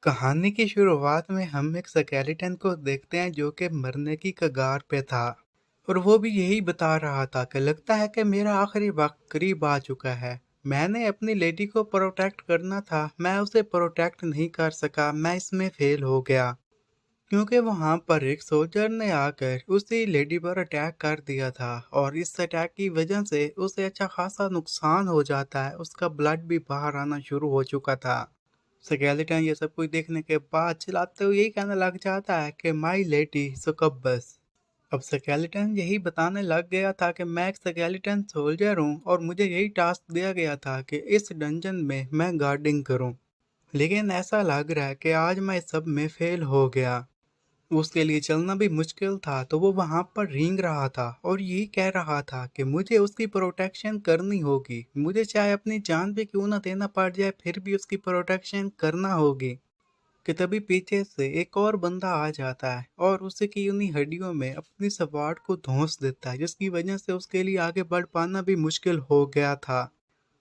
कहानी की शुरुआत में हम एक स्केलेटन को देखते हैं जो कि मरने की कगार पे था। और वो भी यही बता रहा था कि लगता है कि मेरा आखिरी वक्त करीब आ चुका है। मैंने अपनी लेडी को प्रोटेक्ट करना था, मैं उसे प्रोटेक्ट नहीं कर सका, मैं इसमें फेल हो गया। क्योंकि वहां पर एक सोल्जर ने आकर उसी लेडी पर अटैक कर दिया था, और इस अटैक की वजह से उसे अच्छा खासा नुकसान हो जाता है, उसका ब्लड भी बाहर आना शुरू हो चुका था। स्केलेटन ये सब कुछ देखने के बाद चिल्लाते हुए यही कहने लग जाता है कि माई लेडी सुकब्बस। अब स्केलेटन यही बताने लग गया था कि मैं एक स्केलेटन सोल्जर हूँ और मुझे यही टास्क दिया गया था कि इस डंजन में मैं गार्डिंग करूँ। लेकिन ऐसा लग रहा है कि आज मैं इस सब में फेल हो गया। उसके लिए चलना भी मुश्किल था, तो वो वहां पर रेंग रहा था और यही कह रहा था कि मुझे उसकी प्रोटेक्शन करनी होगी, मुझे चाहे अपनी जान भी क्यों ना देना पड़ जाए, फिर भी उसकी प्रोटेक्शन करना होगी। कि तभी पीछे से एक और बंदा आ जाता है और उसे की उन्हीं हड्डियों में अपनी सवाड़ को धंस देता है, जिसकी वजह से उसके लिए आगे बढ़ पाना भी मुश्किल हो गया था।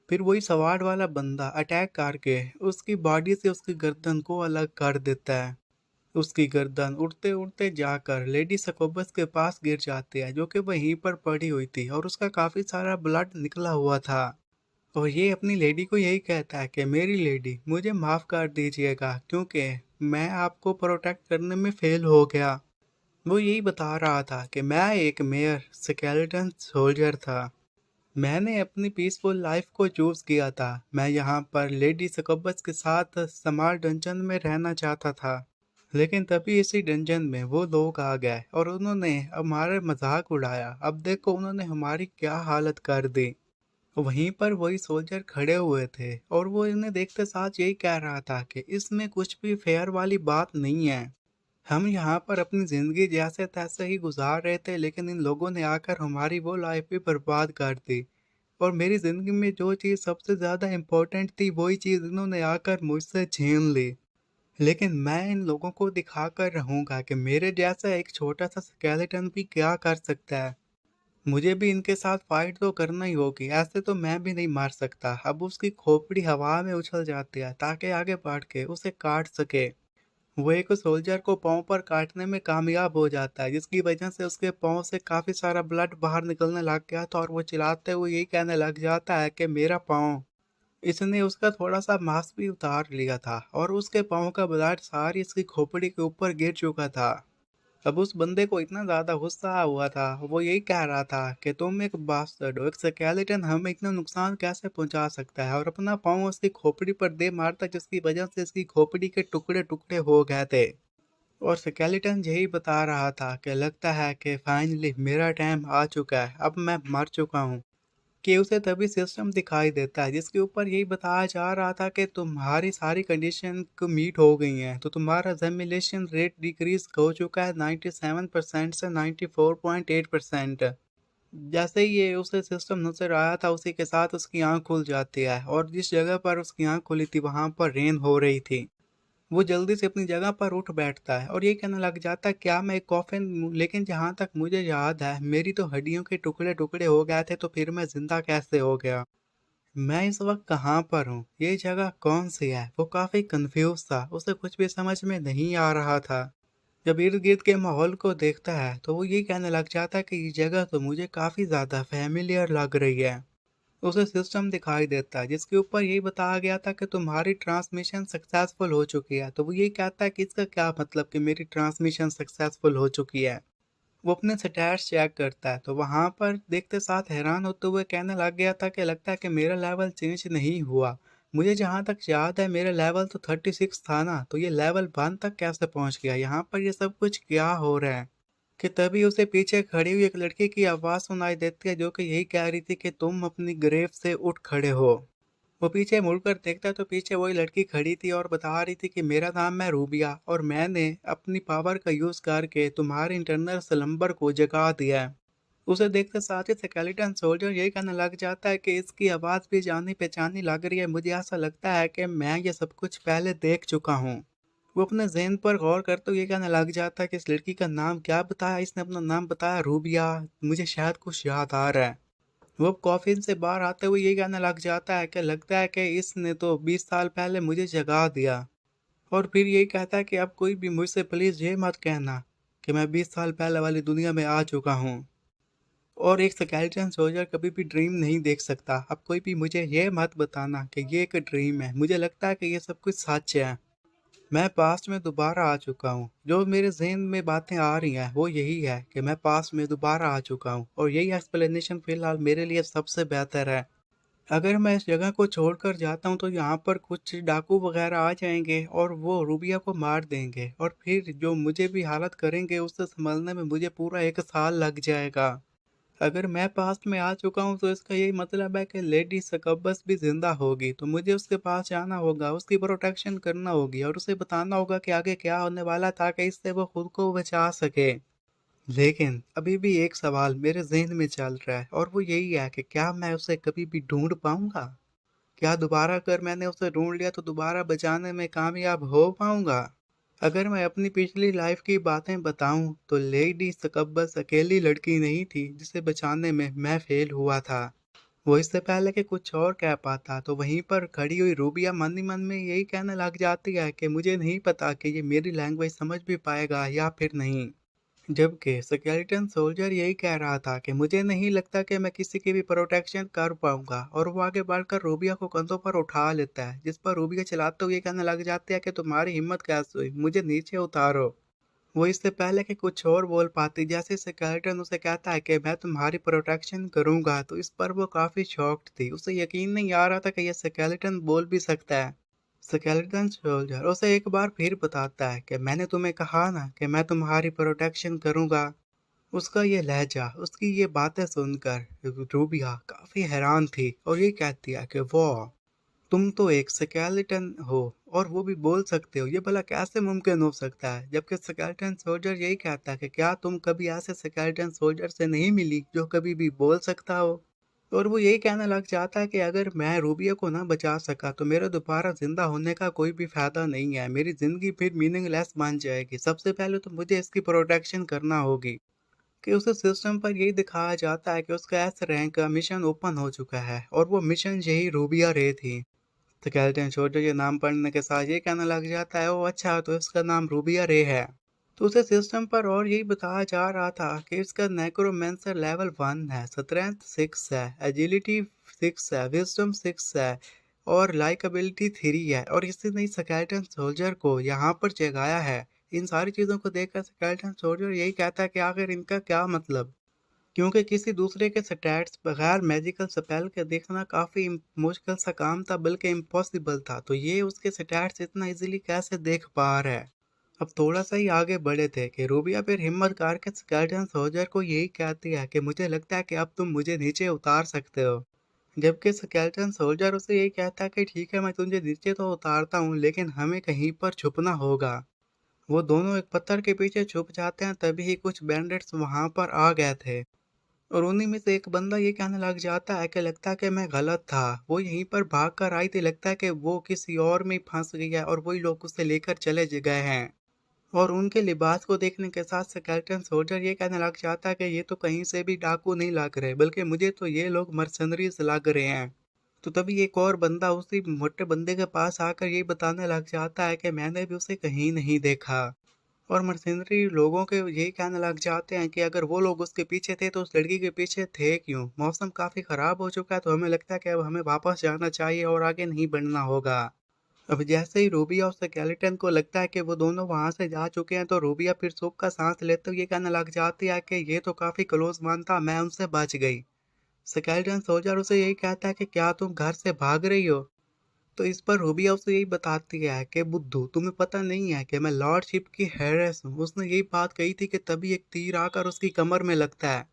फिर वही सवाड़ वाला बंदा अटैक करके उसकी बॉडी से उसकी गर्दन को अलग कर देता है। उसकी गर्दन उड़ते उड़ते जाकर लेडी स्कोबस के पास गिर जाती है, जो कि वहीं पर पड़ी हुई थी और उसका काफी सारा ब्लड निकला हुआ था। और ये अपनी लेडी को यही कहता है कि मेरी लेडी मुझे माफ कर दीजिएगा, क्योंकि मैं आपको प्रोटेक्ट करने में फेल हो गया। वो यही बता रहा था कि मैं एक मेयर स्केलेटन सोल्जर था। मैंने अपनी पीसफुल लाइफ को चूज किया था, मैं यहाँ पर लेडी स्कोबस के साथ समार डंजन में रहना चाहता था। लेकिन तभी इसी डंजन में वो लोग आ गए और उन्होंने हमारा मजाक उड़ाया। अब देखो उन्होंने हमारी क्या हालत कर दी। वहीं पर वही सोल्जर खड़े हुए थे और वो इन्हें देखते साथ यही कह रहा था कि इसमें कुछ भी फेयर वाली बात नहीं है। हम यहाँ पर अपनी जिंदगी जैसे तैसे ही गुजार रहे थे, लेकिन इन लोगों ने आकर हमारी वो लाइफ भी बर्बाद कर दी। और मेरी जिंदगी में जो चीज़ सबसे ज्यादा इम्पोर्टेंट थी, वही चीज़ इन्होंने आकर मुझसे छीन ली। लेकिन मैं इन लोगों को दिखाकर रहूंगा कि मेरे जैसा एक छोटा सा स्केलेटन भी क्या कर सकता है। मुझे भी इनके साथ फाइट तो करना ही होगी, ऐसे तो मैं भी नहीं मार सकता। अब उसकी खोपड़ी हवा में उछल जाती है ताकि आगे बढ़ के उसे काट सके। वो एक सोल्जर को पाँव पर काटने में कामयाब हो जाता है, जिसकी वजह से उसके पाँव से काफी सारा ब्लड बाहर निकलने लग गया था, और वो चिल्लाते हुए यही कहने लग जाता है कि मेरा पाँव। इसने उसका थोड़ा-सा मांस भी उतार लिया था और उसके पाँव का ब्लड सारी इसकी खोपड़ी के ऊपर गिर चुका था। अब उस बंदे को इतना ज़्यादा गुस्सा हुआ था, वो यही कह रहा था कि तुम एक बास्टर्ड हो, एक स्केलेटन हमें इतना नुकसान कैसे पहुंचा सकता है, और अपना पाँव उसकी खोपड़ी पर दे मारता, जिसकी वजह से इसकी खोपड़ी के टुकड़े-टुकड़े हो गए थे। और स्केलेटन यही बता रहा था कि लगता है कि फाइनली मेरा टाइम आ चुका है, अब मैं मर चुका हूँ। कि उसे तभी सिस्टम दिखाई देता है जिसके ऊपर यही बताया जा रहा था कि तुम्हारी सारी कंडीशन को मीट हो गई हैं, तो तुम्हारा जेमिलेशन रेट डिक्रीज हो चुका है 97% से 94.8%। जैसे ही ये उसे सिस्टम नजर आया था, उसी के साथ उसकी आंख खुल जाती है, और जिस जगह पर उसकी आंख खुली थी वहां पर रेन हो रही थी। वो जल्दी से अपनी जगह पर उठ बैठता है और ये कहने लग जाता है क्या मैं एक कॉफिन हूँ? लेकिन जहाँ तक मुझे याद है मेरी तो हड्डियों के टुकड़े टुकड़े हो गए थे, तो फिर मैं जिंदा कैसे हो गया? मैं इस वक्त कहाँ पर हूँ, ये जगह कौन सी है? वो काफी कंफ्यूज था, उसे कुछ भी समझ में नहीं आ रहा था। जब इर्द गिर्द के माहौल को देखता है तो वो ये कहने लग जाता है कि ये जगह तो मुझे काफी ज्यादा फैमिलियर लग रही है। उसे सिस्टम दिखाई देता है जिसके ऊपर यही बताया गया था कि तुम्हारी ट्रांसमिशन सक्सेसफुल हो चुकी है, तो वो यही कहता है कि इसका क्या मतलब कि मेरी ट्रांसमिशन सक्सेसफुल हो चुकी है। वो अपने स्टैट्स चेक करता है तो वहां पर देखते साथ हैरान होते हुए कहने लग गया था कि लगता है कि मेरा लेवल चेंज नहीं हुआ। मुझे जहां तक याद है मेरा लेवल तो 36 था ना, तो ये लेवल 1 तक कैसे पहुंच गया? यहाँ पर ये सब कुछ क्या हो रहा है? कि तभी उसे पीछे खड़ी हुई एक लड़की की आवाज सुनाई देती है, जो कि यही कह रही थी कि तुम अपनी ग्रेव से उठ खड़े हो। वो पीछे मुड़कर देखता है तो पीछे वही लड़की खड़ी थी और बता रही थी कि मेरा नाम है रूबिया, और मैंने अपनी पावर का यूज करके तुम्हारे इंटरनल स्लम्बर को जगा दिया है। उसे देखते साथ ही स्केलेटन सोल्जर यही कहने लग जाता है कि इसकी आवाज भी जानी पहचानी लग रही है, मुझे ऐसा लगता है कि मैं ये सब कुछ पहले देख चुका हूँ। वो अपने ज़हन पर गौर करते हुए ये कहने लग जाता है कि इस लड़की का नाम क्या बताया इसने? अपना नाम बताया रूबिया। मुझे शायद कुछ याद आ रहा है। वो कॉफिन से बाहर आते हुए ये कहने लग जाता है कि लगता है कि इसने तो 20 साल पहले मुझे जगा दिया। और फिर यही कहता है कि अब कोई भी मुझसे प्लीज़ ये मत कहना कि मैं 20 साल पहले वाली दुनिया में आ चुका हूँ। और एक स्केलेटन सोल्जर कभी भी ड्रीम नहीं देख सकता। अब कोई भी मुझे ये मत बताना कि ये एक ड्रीम है। मुझे लगता है कि ये सब कुछ सच है। मैं पास्ट में दोबारा आ चुका हूँ। जो मेरे ज़हन में बातें आ रही हैं वो यही है कि मैं पास्ट में दोबारा आ चुका हूँ और यही एक्सप्लेनेशन फ़िलहाल मेरे लिए सबसे बेहतर है। अगर मैं इस जगह को छोड़कर जाता हूँ तो यहाँ पर कुछ डाकू वगैरह आ जाएंगे और वो रूबिया को मार देंगे और फिर जो मुझे भी हालत करेंगे उससे संभलने में मुझे पूरा 1 साल लग जाएगा। अगर मैं पास्ट में आ चुका हूँ तो इसका यही मतलब है कि लेडी सकब्बस भी जिंदा होगी, तो मुझे उसके पास जाना होगा, उसकी प्रोटेक्शन करना होगी और उसे बताना होगा कि आगे क्या होने वाला ताकि इससे वो खुद को बचा सके। लेकिन अभी भी एक सवाल मेरे जहन में चल रहा है और वो यही है कि क्या मैं उसे कभी भी ढूंढ पाऊंगा? क्या दोबारा अगर मैंने उसे ढूंढ लिया तो दोबारा बचाने में कामयाब हो पाऊंगा? अगर मैं अपनी पिछली लाइफ की बातें बताऊं तो लेडी सकब्बस अकेली लड़की नहीं थी जिसे बचाने में मैं फेल हुआ था। वो इससे पहले कि कुछ और कह पाता तो वहीं पर खड़ी हुई रूबिया मन ही मन में यही कहने लग जाती है कि मुझे नहीं पता कि ये मेरी लैंग्वेज समझ भी पाएगा या फिर नहीं। जबकि स्केलेटन सोल्जर यही कह रहा था कि मुझे नहीं लगता कि मैं किसी की भी प्रोटेक्शन कर पाऊंगा और वो आगे बढ़कर रूबिया को कंधों पर उठा लेता है, जिस पर रूबिया चलाते हुए कहने लग जाती है कि तुम्हारी हिम्मत कैसे हुई, मुझे नीचे उतारो। वो इससे पहले कि कुछ और बोल पाती जैसे स्केलेटन उसे कहता है कि मैं तुम्हारी प्रोटेक्शन करूंगा, तो इस पर वो काफी शॉक्ड थी। उसे यकीन नहीं आ रहा था कि यह स्केलेटन बोल भी सकता है। स्केलेटन सोल्जर उसे एक बार फिर बताता है कि मैंने तुम्हें कहा ना कि मैं तुम्हारी प्रोटेक्शन करूंगा। उसका ये लहजा, उसकी ये बातें सुनकर रूबिया काफी हैरान थी और ये कहती है कि वाह, तुम तो एक स्केलेटन हो और वो भी बोल सकते हो, ये भला कैसे मुमकिन हो सकता है? जबकि स्केलेटन सोल्जर यही कहता है कि क्या तुम कभी ऐसे स्केलेटन सोल्जर से नहीं मिली जो कभी भी बोल सकता हो? और वो यही कहने लग जाता है कि अगर मैं रूबिया को ना बचा सका तो मेरा दोबारा जिंदा होने का कोई भी फायदा नहीं है, मेरी जिंदगी फिर मीनिंगलेस बन जाएगी। सबसे पहले तो मुझे इसकी प्रोटेक्शन करना होगी। कि उसे सिस्टम पर यही दिखाया जाता है कि उसका एस रैंक का मिशन ओपन हो चुका है और वो मिशन यही रूबिया रे थी। तो कैल्टन छोटे के नाम पढ़ने के साथ ये कहने लग जाता है, ओ अच्छा, तो इसका नाम रूबिया रे है। तो उसे सिस्टम पर और यही बताया जा रहा था कि इसका नेक्रोमेंसर लेवल 1 है, स्ट्रेंथ 6 है, एजिलिटी 6 है, विजडम 6 है और लाइकबिलिटी 3 है और इसी ने स्केलेटन सोल्जर को यहाँ पर जगाया है। इन सारी चीज़ों को देखकर स्केलेटन सोल्जर यही कहता है कि आखिर इनका क्या मतलब, क्योंकि किसी दूसरे के स्टैट्स बगैर मैजिकल स्पेल के देखना काफ़ी मुश्किल सा काम था, बल्कि इम्पॉसिबल था। तो ये उसके स्टैट्स इतना इजीली कैसे देख पा रहा है? अब थोड़ा सा ही आगे बढ़े थे कि रूबिया फिर हिम्मत करके स्केलेटन सोल्जर को यही कहती है कि मुझे लगता है कि अब तुम मुझे नीचे उतार सकते हो। जबकि स्केलेटन सोल्जर उसे यही कहता है कि ठीक है, मैं तुझे नीचे तो उतारता हूँ, लेकिन हमें कहीं पर छुपना होगा। वो दोनों एक पत्थर के पीछे छुप जाते हैं, तभी ही कुछ बैंडिट्स वहां पर आ गए थे और उन्हीं में से एक बंदा ये कहने लग जाता है कि लगता है कि मैं गलत था, वो यहीं पर भाग कर आई थी, लगता है कि वो किसी और में फंस गई है और वही लोग उसे लेकर चले गए हैं। और उनके लिबास को देखने के साथ स्केलेटन सोल्जर ये कहने लग जाता है कि ये तो कहीं से भी डाकू नहीं लग रहे, बल्कि मुझे तो ये लोग मर्सनरीज लग रहे हैं। तो तभी एक और बंदा उसी मोटे बंदे के पास आकर ये बताने लग जाता है कि मैंने भी उसे कहीं नहीं देखा। और मर्सिनरी लोगों के यही कहने लग जाते हैं कि अगर वो लोग उसके पीछे थे तो उस लड़की के पीछे थे क्यों? मौसम काफी खराब हो चुका है, तो हमें लगता है कि अब हमें वापस जाना चाहिए और आगे नहीं बढ़ना होगा। अब जैसे ही रूबिया और स्केलेटन को लगता है कि वो दोनों वहां से जा चुके हैं, तो रूबिया फिर सुख का सांस लेते हुए कहने लग जाती है कि ये तो काफी क्लोज वन था, मैं उनसे बच गई। स्केलेटन सोल्जर उसे यही कहता है कि क्या तुम घर से भाग रही हो? तो इस पर रूबिया उसे यही बताती है कि बुद्धू, तुम्हें पता नहीं है कि मैं लॉर्डशिप की हेरेस हूँ। उसने यही बात कही थी कि तभी एक तीर आकर उसकी कमर में लगता है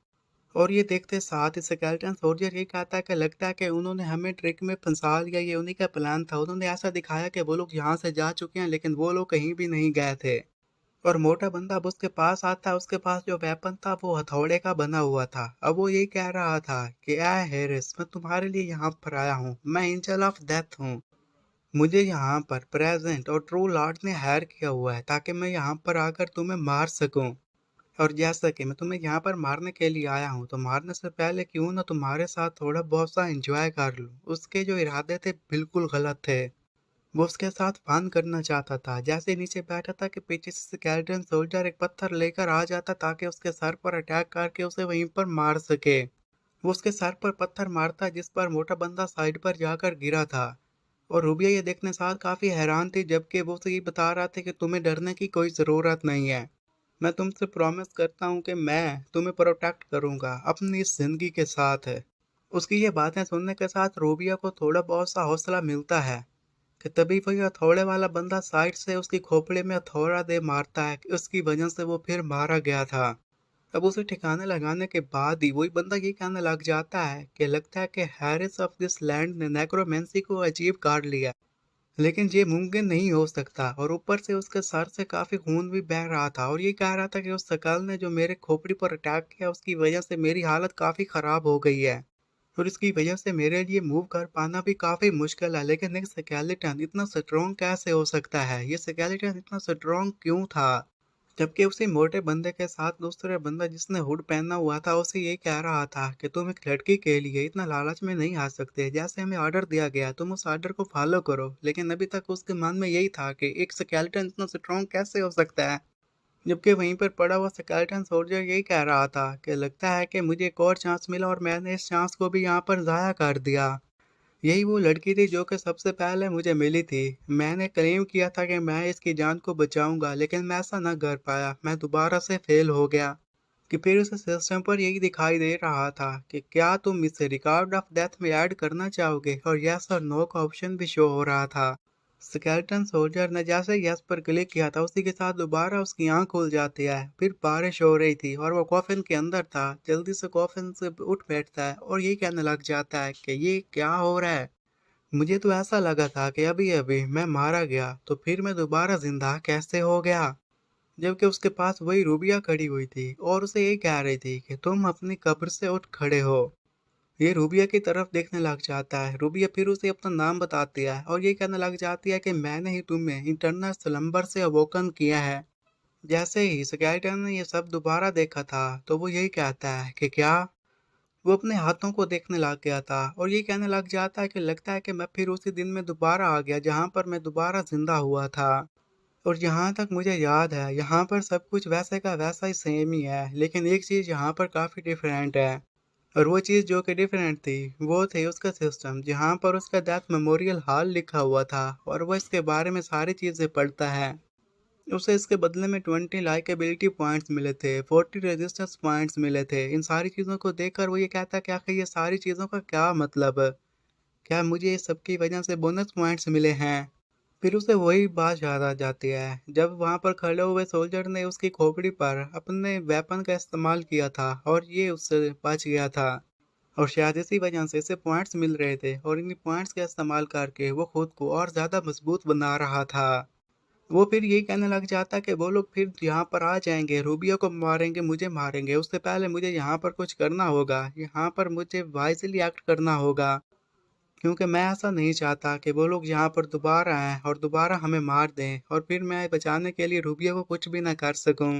और ये देखते साथ ही स्केलेटन सोल्जर ये कहता है कि लगता है कि उन्होंने हमें ट्रिक में फंसा लिया, ये उन्हीं का प्लान था। उन्होंने ऐसा दिखाया कि वो लोग यहाँ से जा चुके हैं, लेकिन वो लोग कहीं भी नहीं गए थे। और मोटा बंदा अब उसके पास आता है, उसके पास जो वेपन था वो हथौड़े का बना हुआ था। अब वो यही कह रहा था कि ए हेरिस, मैं तुम्हारे लिए यहाँ पर आया हूँ, मैं एंजल ऑफ डेथ हूँ। मुझे यहाँ पर प्रेजेंट और ट्रू लॉर्ड ने हायर किया हुआ है ताकि मैं यहाँ पर आकर तुम्हें मार सकूं। और जैसा कि मैं तुम्हें यहाँ पर मारने के लिए आया हूँ, तो मारने से पहले क्यों ना तुम्हारे साथ थोड़ा बहुत सा एंजॉय कर लूँ। उसके जो इरादे थे बिल्कुल गलत थे। वो उसके साथ फन करना चाहता था। जैसे ही नीचे बैठा था कि पीछे से स्केलेटन सोल्जर एक पत्थर लेकर आ जाता ताकि उसके सर पर अटैक करके उसे वहीं पर मार सके। वो उसके सर पर पत्थर मारता जिस पर मोटा बंदा साइड पर जाकर गिरा था। और रूबिया ये देखने साथ काफी हैरान थी, जबकि वो उसे ये बता रहा था कि तुम्हें डरने की कोई जरूरत नहीं है। मैं तुमसे प्रॉमिस करता हूँ कि मैं तुम्हें प्रोटेक्ट करूंगा अपनी इस जिंदगी के साथ है। उसकी ये बातें सुनने के साथ रूबिया को थोड़ा बहुत सा हौसला मिलता है कि तभी वही हथौड़े वाला बंदा साइड से उसकी खोपड़ी में हथौड़ा दे मारता है कि उसकी वजह से वो फिर मारा गया था। अब उसे ठिकाने लगाने के बाद ही वही बंदा ये कहने लग जाता है कि लगता है कि हैरिस ऑफ दिस लैंड ने नेक्रोमेंसी को अचीव कर लिया, लेकिन ये मुमकिन नहीं हो सकता। और ऊपर से उसके सर से काफी खून भी बह रहा था और ये कह रहा था कि उस शकल ने जो मेरे खोपड़ी पर अटैक किया उसकी वजह से मेरी हालत काफी खराब हो गई है और इसकी वजह से मेरे लिए मूव कर पाना भी काफी मुश्किल है। लेकिन एक स्केलेटन इतना स्ट्रॉन्ग कैसे हो सकता है? ये स्केलेटन इतना स्ट्रॉन्ग क्यों था? जबकि उसी मोटे बंदे के साथ दूसरा बंदा जिसने हुड पहना हुआ था उसे ये कह रहा था कि तुम एक लड़की के लिए इतना लालच में नहीं आ सकते। जैसे हमें ऑर्डर दिया गया तुम उस ऑर्डर को फॉलो करो। लेकिन अभी तक उसके मन में यही था कि एक स्केलेटन इतना स्ट्रॉन्ग कैसे हो सकता है। जबकि वहीं पर पड़ा हुआ स्केलेटन सोल्जर यही कह रहा था कि लगता है कि मुझे एक और चांस मिला और मैंने इस चांस को भी यहाँ पर ज़ाया कर दिया। यही वो लड़की थी जो कि सबसे पहले मुझे मिली थी। मैंने क्लेम किया था कि मैं इसकी जान को बचाऊंगा, लेकिन मैं ऐसा न कर पाया। मैं दोबारा से फेल हो गया। कि फिर उस सिस्टम पर यही दिखाई दे रहा था कि क्या तुम इसे रिकॉर्ड ऑफ डेथ में ऐड करना चाहोगे, और यस और नो का ऑप्शन भी शो हो रहा था। स्केलेटन सोल्जर ने जैसे यस पर क्लिक किया था उसी के साथ दोबारा उसकी आंख खुल जाती है। फिर बारिश हो रही थी और वो कॉफिन के अंदर था। जल्दी से कॉफिन से उठ बैठता है और यही कहने लग जाता है कि ये क्या हो रहा है। मुझे तो ऐसा लगा था कि अभी अभी मैं मारा गया, तो फिर मैं दोबारा जिंदा कैसे हो गया? जबकि उसके पास वही रूबिया खड़ी हुई थी और उसे यही कह रही थी कि तुम अपनी कब्र से उठ खड़े हो। ये रूबिया की तरफ देखने लग जाता है। रूबिया फिर उसे अपना नाम बताती है और ये कहने लग जाती है कि मैंने ही तुम्हें इंटरनल स्लम्बर से अवोकन किया है। जैसे ही स्केलेटन ने ये सब दोबारा देखा था तो वो यही कहता है कि क्या? वो अपने हाथों को देखने लग गया था और ये कहने लग जाता है कि लगता है कि मैं फिर उसी दिन में दोबारा आ गया जहाँ पर मैं दोबारा जिंदा हुआ था। और जहाँ तक मुझे याद है यहाँ पर सब कुछ वैसे का वैसा ही सेम ही है, लेकिन एक चीज़ यहाँ पर काफ़ी डिफरेंट है। और वो चीज़ जो कि डिफरेंट थी वो थी उसका सिस्टम, जहाँ पर उसका डेथ मेमोरियल हॉल लिखा हुआ था और वो इसके बारे में सारी चीज़ें पढ़ता है। उसे इसके बदले में 20 लाइकेबिलिटी पॉइंट्स मिले थे, 40 रेजिस्टेंस पॉइंट्स मिले थे। इन सारी चीज़ों को देखकर वो ये कहता है कि आखिर ये सारी चीज़ों का क्या मतलब है? क्या मुझे इस सब की वजह से बोनस पॉइंट्स मिले हैं? फिर उसे वही बात याद आ जाती है जब वहां पर खड़े हुए सोल्जर ने उसकी खोपड़ी पर अपने वेपन का इस्तेमाल किया था और ये उससे बच गया था। और शायद इसी वजह से इसे पॉइंट्स मिल रहे थे और इन पॉइंट्स का इस्तेमाल करके वो खुद को और ज़्यादा मजबूत बना रहा था। वो फिर यही कहने लग जाता कि वो लोग फिर यहाँ पर आ जाएंगे, रूबिया को मारेंगे, मुझे मारेंगे। उससे पहले मुझे यहाँ पर कुछ करना होगा, यहाँ पर मुझे वाइजली एक्ट करना होगा, क्योंकि मैं ऐसा नहीं चाहता कि वो लोग यहाँ पर दोबारा आएँ और दोबारा हमें मार दें और फिर मैं बचाने के लिए रूबिया को कुछ भी ना कर सकूं।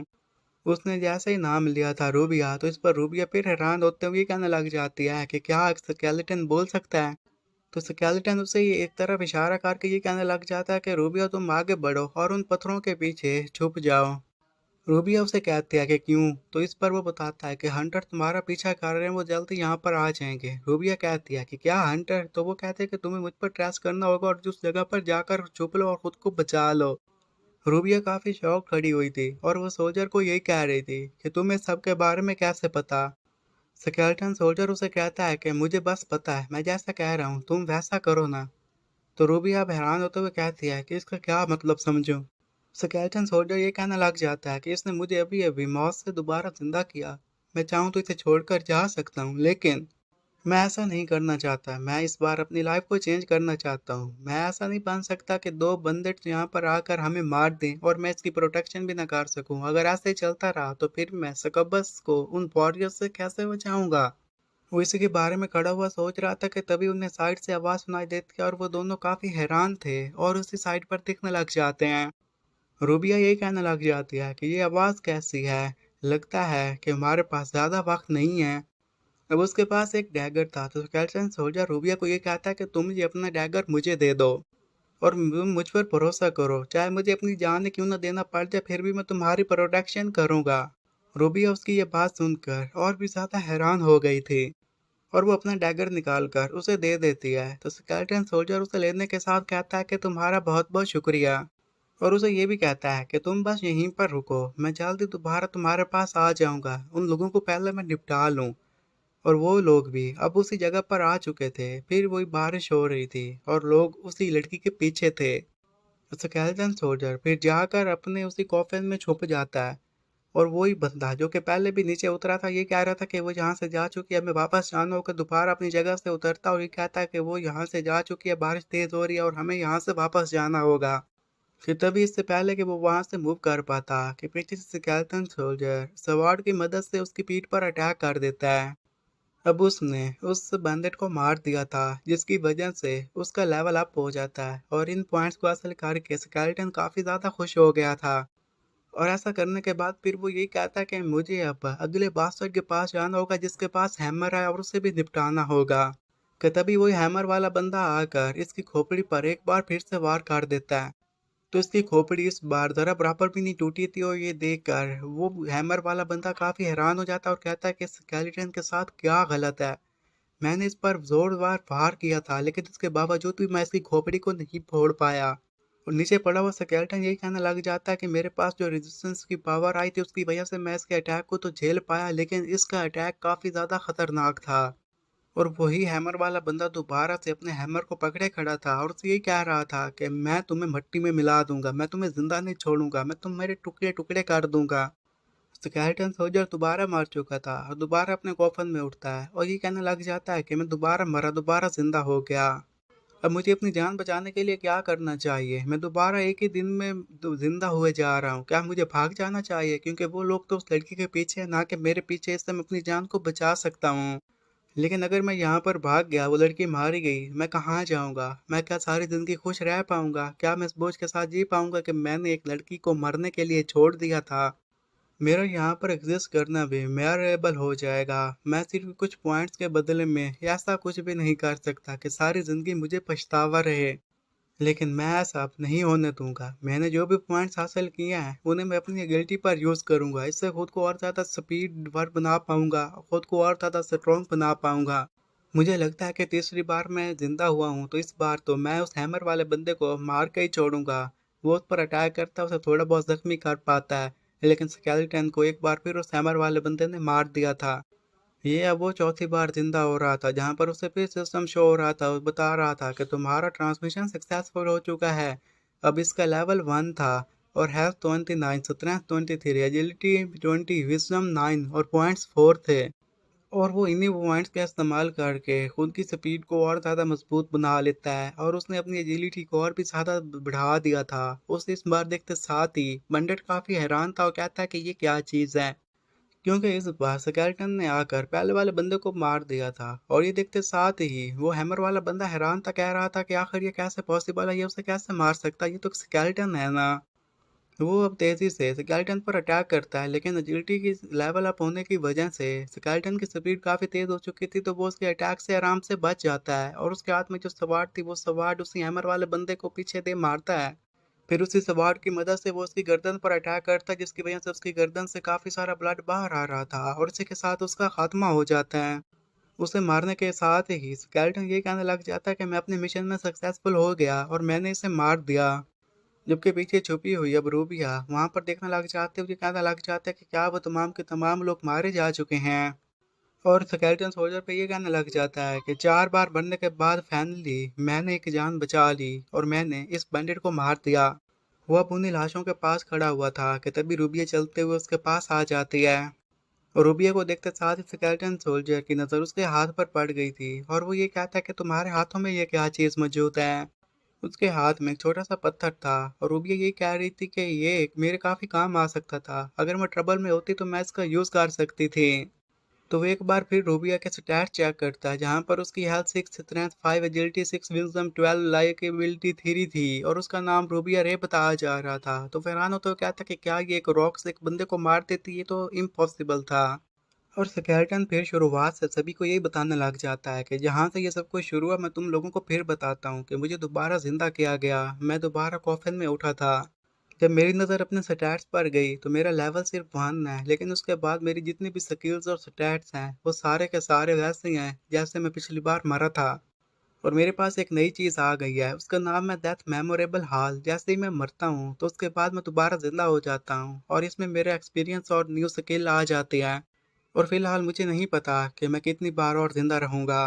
उसने जैसे ही नाम लिया था रूबिया, तो इस पर रूबिया फिर हैरान होते हुए कहने लग जाती है कि क्या एक स्केलेटन बोल सकता है? तो स्केलेटन उसे ये एक तरफ इशारा करके ये कहने लग जाता है कि रूबिया तुम आगे बढ़ो और उन पत्थरों के पीछे छुप जाओ। रूबिया उसे कहती है कि क्यों? तो इस पर वो बताता है कि हंटर तुम्हारा पीछा कर रहे हैं, वो जल्दी यहाँ पर आ जाएंगे। रूबिया कहती है कि क्या हंटर? तो वो कहते हैं कि तुम्हें मुझ पर ट्रस्ट करना होगा और उस जगह पर जाकर छुप लो और खुद को बचा लो। रूबिया काफी शौक खड़ी हुई थी और वो सोल्जर को यही कह रही थी कि तुम्हें सबके बारे में कैसे पता? स्केलेटन सोल्जर उसे कहता है कि मुझे बस पता है, मैं जैसा कह रहा हूँ तुम वैसा करो ना। तो रूबिया अब हैरान होते हुए कहती है कि इसका क्या मतलब समझूं? स्केलेटन सोल्जर ये कहने लग जाता है कि इसने मुझे अभी अभी मौत से दोबारा जिंदा किया। मैं चाहूँ तो इसे छोड़कर जा सकता हूँ, लेकिन मैं ऐसा नहीं करना चाहता। मैं इस बार अपनी लाइफ को चेंज करना चाहता हूँ। मैं ऐसा नहीं बन सकता कि दो बंदे यहाँ पर आकर हमें मार दें और मैं इसकी प्रोटेक्शन भी ना कर सकूँ। अगर ऐसे ही चलता रहा तो फिर मैं सकबस को उन वॉरियर्स से कैसे बचाऊंगा? वो इसी के बारे में खड़ा हुआ सोच रहा था कि तभी उन्हें साइड से आवाज सुनाई देती है और वो दोनों काफी हैरान थे और उसी साइड पर दिखने लग जाते हैं। रूबिया यही कहने लग जाती है कि ये आवाज़ कैसी है? लगता है कि हमारे पास ज़्यादा वक्त नहीं है। अब उसके पास एक डैगर था तो स्केलेटन सोल्जर रूबिया को ये कहता है कि तुम ये अपना डैगर मुझे दे दो। और तुम मुझ पर भरोसा करो, चाहे मुझे अपनी जान क्यों ना देना पड़ जाए, फिर भी मैं तुम्हारी प्रोटेक्शन करूंगा। रूबिया उसकी ये बात सुनकर और भी ज्यादा हैरान हो गई थी और वो अपना डैगर निकाल कर उसे दे देती है। तो स्केलेटन सोल्जर उसे लेने के साथ कहता है कि तुम्हारा बहुत बहुत शुक्रिया, और उसे ये भी कहता है कि तुम बस यहीं पर रुको, मैं जल्दी दोबारा तुम्हारे पास आ जाऊंगा, उन लोगों को पहले मैं निपटा लूं। और वो लोग भी अब उसी जगह पर आ चुके थे। फिर वही बारिश हो रही थी और लोग उसी लड़की के पीछे थे। स्केलेटन सोल्जर फिर जाकर अपने उसी कॉफिन में छुप जाता है, और वही बंदा जो कि पहले भी नीचे उतरा था ये कह रहा था कि वो यहाँ से जा चुकी है, हमें वापस जाना होगा, दोबारा अपनी जगह से उतरता और ये कहता है कि वो यहाँ से जा चुकी है, बारिश तेज हो रही है और हमें यहाँ से वापस जाना होगा। फिर तभी इससे पहले कि वो वहां से मूव कर पाता कि पीछे से स्केलेटन सोल्जर स्वॉर्ड की मदद से उसकी पीठ पर अटैक कर देता है। अब उसने उस बैंडेट को मार दिया था, जिसकी वजह से उसका लेवल अप हो जाता है, और इन पॉइंट्स को हासिल करके स्केलेटन काफी ज्यादा खुश हो गया था। और ऐसा करने के बाद फिर वो यही कहता है कि मुझे अब अगले बास्टर्ड के पास जाना होगा जिसके पास हैमर है, और उसे भी निपटाना होगा। कि तभी वही हैमर वाला बंदा आकर इसकी खोपड़ी पर एक बार फिर से वार कर देता है। तो इसकी खोपड़ी इस बार जरा बराबर भी नहीं टूटी थी, और ये देखकर वो हैमर वाला बंदा काफी हैरान हो जाता है और कहता है कि स्केलेटन के साथ क्या गलत है। मैंने इस पर जोरदार वार किया था, लेकिन इसके बावजूद भी मैं इसकी खोपड़ी को नहीं फोड़ पाया। और नीचे पड़ा हुआ स्केलेटन यही कहने लग जाता है कि मेरे पास जो रेजिस्टेंस की पावर आई थी उसकी वजह से मैं इसके अटैक को तो झेल पाया, लेकिन इसका अटैक काफी ज्यादा खतरनाक था। और वही हैमर वाला बंदा दोबारा से अपने हैमर को पकड़े खड़ा था और उसे यही कह रहा था कि मैं तुम्हें मिट्टी में मिला दूंगा, मैं तुम्हें जिंदा नहीं छोड़ूंगा, मैं तुम्हारे टुकड़े टुकड़े कर दूंगा। स्केलेटन सोल्जर दोबारा मर चुका था और दोबारा अपने कॉफन में उठता है और ये कहने लग जाता है कि मैं दोबारा मरा, दोबारा जिंदा हो गया। अब मुझे अपनी जान बचाने के लिए क्या करना चाहिए? मैं दोबारा एक ही दिन में जिंदा हुए जा रहा हूँ, क्या मुझे भाग जाना चाहिए? क्योंकि वो लोग तो उस लड़की के पीछे है, ना कि मेरे पीछे, इससे मैं अपनी जान को बचा सकता हूँ। लेकिन अगर मैं यहाँ पर भाग गया, वो लड़की मारी गई, मैं कहाँ जाऊँगा? मैं क्या सारी ज़िंदगी खुश रह पाऊँगा? क्या मैं इस बोझ के साथ जी पाऊँगा कि मैंने एक लड़की को मरने के लिए छोड़ दिया था? मेरा यहाँ पर एग्जिस्ट करना भी मेरेबल हो जाएगा। मैं सिर्फ कुछ पॉइंट्स के बदले में ऐसा कुछ भी नहीं कर सकता कि सारी ज़िंदगी मुझे पछतावा रहे। लेकिन मैं ऐसा अब नहीं होने दूंगा। मैंने जो भी पॉइंट्स हासिल किए हैं उन्हें मैं अपनी एबिलिटी पर यूज़ करूंगा। इससे खुद को और ज़्यादा स्पीड वर्क बना पाऊंगा, खुद को और ज़्यादा स्ट्रॉन्ग बना पाऊंगा। मुझे लगता है कि तीसरी बार मैं जिंदा हुआ हूँ, तो इस बार तो मैं उस हैमर वाले बंदे को मार के ही छोड़ूंगा। वो उस पर अटैक करता है, उसे थोड़ा बहुत जख्मी कर पाता है, लेकिन स्केलेटन को एक बार फिर उस हैमर वाले बंदे ने मार दिया था। ये अब वो चौथी बार जिंदा हो रहा था, जहां पर उसे फिर सिस्टम शो हो रहा था और बता रहा था कि तुम्हारा ट्रांसमिशन सक्सेसफुल हो चुका है। अब इसका लेवल 1 था और हेल्थ 29, स्ट्रेंथ 23, एजिलिटी 20, विजडम 9 और पॉइंट्स 4 थे। और वो इन्हीं पॉइंट्स का इस्तेमाल करके खुद की स्पीड को और ज़्यादा मजबूत बना लेता है, और उसने अपनी एजिलिटी को और भी ज़्यादा बढ़ा दिया था। उसे इस बार देखते साथ ही बंडेट काफ़ी हैरान था और कहता है कि ये क्या चीज़ है, क्योंकि इस बार स्केलेटन ने आकर पहले वाले बंदे को मार दिया था। और ये देखते साथ ही वो हैमर वाला बंदा हैरान था, कह रहा था कि आखिर ये कैसे पॉसिबल है, ये उसे कैसे मार सकता है, ये तो स्केलेटन है ना। वो अब तेजी से स्केलेटन पर अटैक करता है, लेकिन एजिलिटी की लेवल अप होने की वजह से स्केलेटन की स्पीड काफी तेज हो चुकी थी, तो वो उसके अटैक से आराम से बच जाता है, और उसके हाथ में जो सवार थी वो सवार उसी हैमर वाले बंदे को पीछे दे मारता है। फिर उसी सवार की मदद से वो उसकी गर्दन पर अटैक करता है, जिसकी वजह से उसकी गर्दन से काफी सारा ब्लड बाहर आ रहा था, और इसी के साथ उसका खात्मा हो जाता है। उसे मारने के साथ ही स्केलेटन ये कहने लग जाता है कि मैं अपने मिशन में सक्सेसफुल हो गया और मैंने इसे मार दिया। जबकि पीछे छुपी हुई अब रूबिया वहां पर देखने लग जाते हुए कहने लग जाता है कि क्या वो तमाम के तमाम लोग मारे जा चुके हैं। और स्केलेटन सोल्जर पे ये कहने लग जाता है कि 4 बार बनने के बाद फाइनली मैंने एक जान बचा ली और मैंने इस बैंडिट को मार दिया। वो अब उन्हीं लाशों के पास खड़ा हुआ था कि तभी रूबिया चलते हुए उसके पास आ जाती है। और रूबिया को देखते साथ ही स्केलेटन सोल्जर की नज़र उसके हाथ पर पड़ गई थी, और वो ये कहता है कि तुम्हारे हाथों में ये क्या चीज़ मौजूद है। उसके हाथ में एक छोटा सा पत्थर था, और रूबिया ये कह रही थी कि ये मेरे काफी काम आ सकता था, अगर मैं ट्रबल में होती तो मैं इसका यूज कर सकती थी। तो वो एक बार फिर रूबिया के स्टैट चेक करता है, जहाँ पर उसकी health 6, strength 5, agility 6, wisdom 12, likeability 3 थी, और उसका नाम रूबिया रे बताया जा रहा था। तो फरहान तो कहता कि क्या ये एक रॉक से एक बंदे को मार देती, ये तो इम्पॉसिबल था। और स्केलेटन फिर शुरुआत से सभी को यही बताने लग जाता है कि जहाँ से ये सब कुछ शुरू हुआ मैं तुम लोगों को फिर बताता हूँ कि मुझे दोबारा जिंदा किया गया, मैं दोबारा कॉफिन में उठा था। जब मेरी नज़र अपने स्टैट्स पर गई तो मेरा लेवल सिर्फ 1 है, लेकिन उसके बाद मेरी जितनी भी स्किल्स और स्टैट्स हैं वो सारे के सारे वैसे ही हैं जैसे मैं पिछली बार मरा था। और मेरे पास एक नई चीज़ आ गई है, उसका नाम है डेथ मेमोरेबल हाल। जैसे ही मैं मरता हूँ तो उसके बाद मैं दोबारा जिंदा हो जाता हूँ और इसमें मेरे एक्सपीरियंस और न्यू स्किल आ जाती है। और फिलहाल मुझे नहीं पता कि मैं कितनी बार और जिंदा रहूंगा।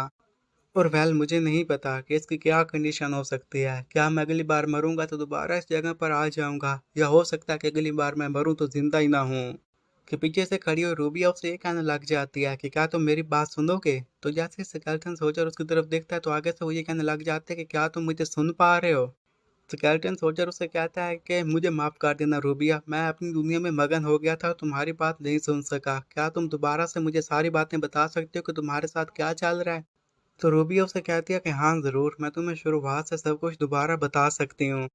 और मुझे नहीं पता कि इसकी क्या कंडीशन हो सकती है। क्या मैं अगली बार मरूंगा तो दोबारा इस जगह पर आ जाऊंगा, या हो सकता है कि अगली बार मैं मरूं तो जिंदा ही ना हूं। कि पीछे से खड़ी हुई रूबी उससे ये कहने लग जाती है कि क्या तुम मेरी बात सुनोगे। तो जैसे स्केलेटन सोल्जर उसकी तरफ देखता है तो आगे से वो ये कहने लग जाते हैं कि क्या तुम मुझे सुन पा रहे हो। स्केलेटन सोल्जर उसे कहता है कि मुझे माफ कर देना रूबिया, मैं अपनी दुनिया में मगन हो गया था और तुम्हारी बात नहीं सुन सका। क्या तुम दोबारा से मुझे सारी बातें बता सकते हो कि तुम्हारे साथ क्या चल रहा है। तो रूबिया उसे कहती है कि हाँ ज़रूर, मैं तुम्हें शुरुआत से सब कुछ दोबारा बता सकती हूँ।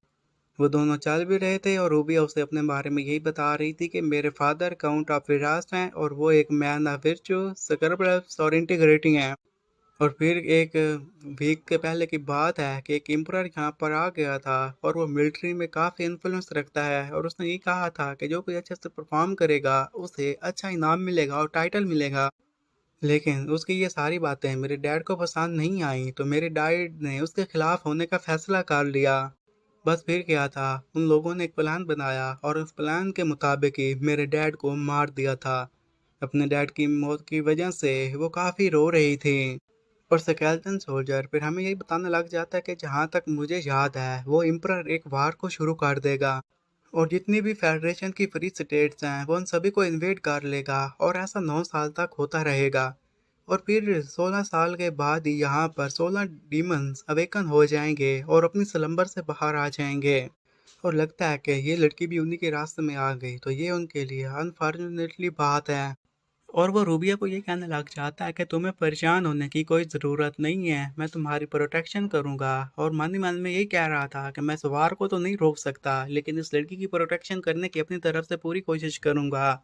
वो दोनों चल भी रहे थे और रूबिया उसे अपने बारे में यही बता रही थी कि मेरे फादर काउंट ऑफ विरासत हैं और वो एक मैन ऑफ वर्च्यू, स्क्रैपलेस और इंटीग्रिटी हैं। और फिर एक वीक के पहले की बात है कि एक एम्परर यहाँ पर आ गया था और वो मिलिट्री में काफ़ी इन्फ्लुएंस रखता है, और उसने ये कहा था कि जो कोई अच्छे से परफॉर्म करेगा उसे अच्छा इनाम मिलेगा और टाइटल मिलेगा। लेकिन उसकी ये सारी बातें मेरे डैड को पसंद नहीं आई, तो मेरे डैड ने उसके खिलाफ होने का फैसला कर लिया। बस फिर क्या था, उन लोगों ने एक प्लान बनाया और उस प्लान के मुताबिक ही मेरे डैड को मार दिया था। अपने डैड की मौत की वजह से वो काफ़ी रो रही थी। और स्केलेटन सोल्जर फिर हमें यही बताने लग जाता है कि जहाँ तक मुझे याद है वो एम्परर एक वार को शुरू कर देगा और जितनी भी फेडरेशन की फ्री स्टेट्स हैं वो उन सभी को इन्वेड कर लेगा, और ऐसा 9 साल तक होता रहेगा। और फिर 16 साल के बाद ही यहाँ पर 16 डीमंस अवेकन हो जाएंगे और अपनी स्लंबर से बाहर आ जाएंगे। और लगता है कि ये लड़की भी उन्हीं के रास्ते में आ गई, तो ये उनके लिए अनफॉर्चुनेटली बात है। और वो रूबिया को ये कहने लग जाता है कि तुम्हें परेशान होने की कोई ज़रूरत नहीं है, मैं तुम्हारी प्रोटेक्शन करूंगा। और मन ही मन में यही कह रहा था कि मैं सवार को तो नहीं रोक सकता, लेकिन इस लड़की की प्रोटेक्शन करने की अपनी तरफ से पूरी कोशिश करूंगा।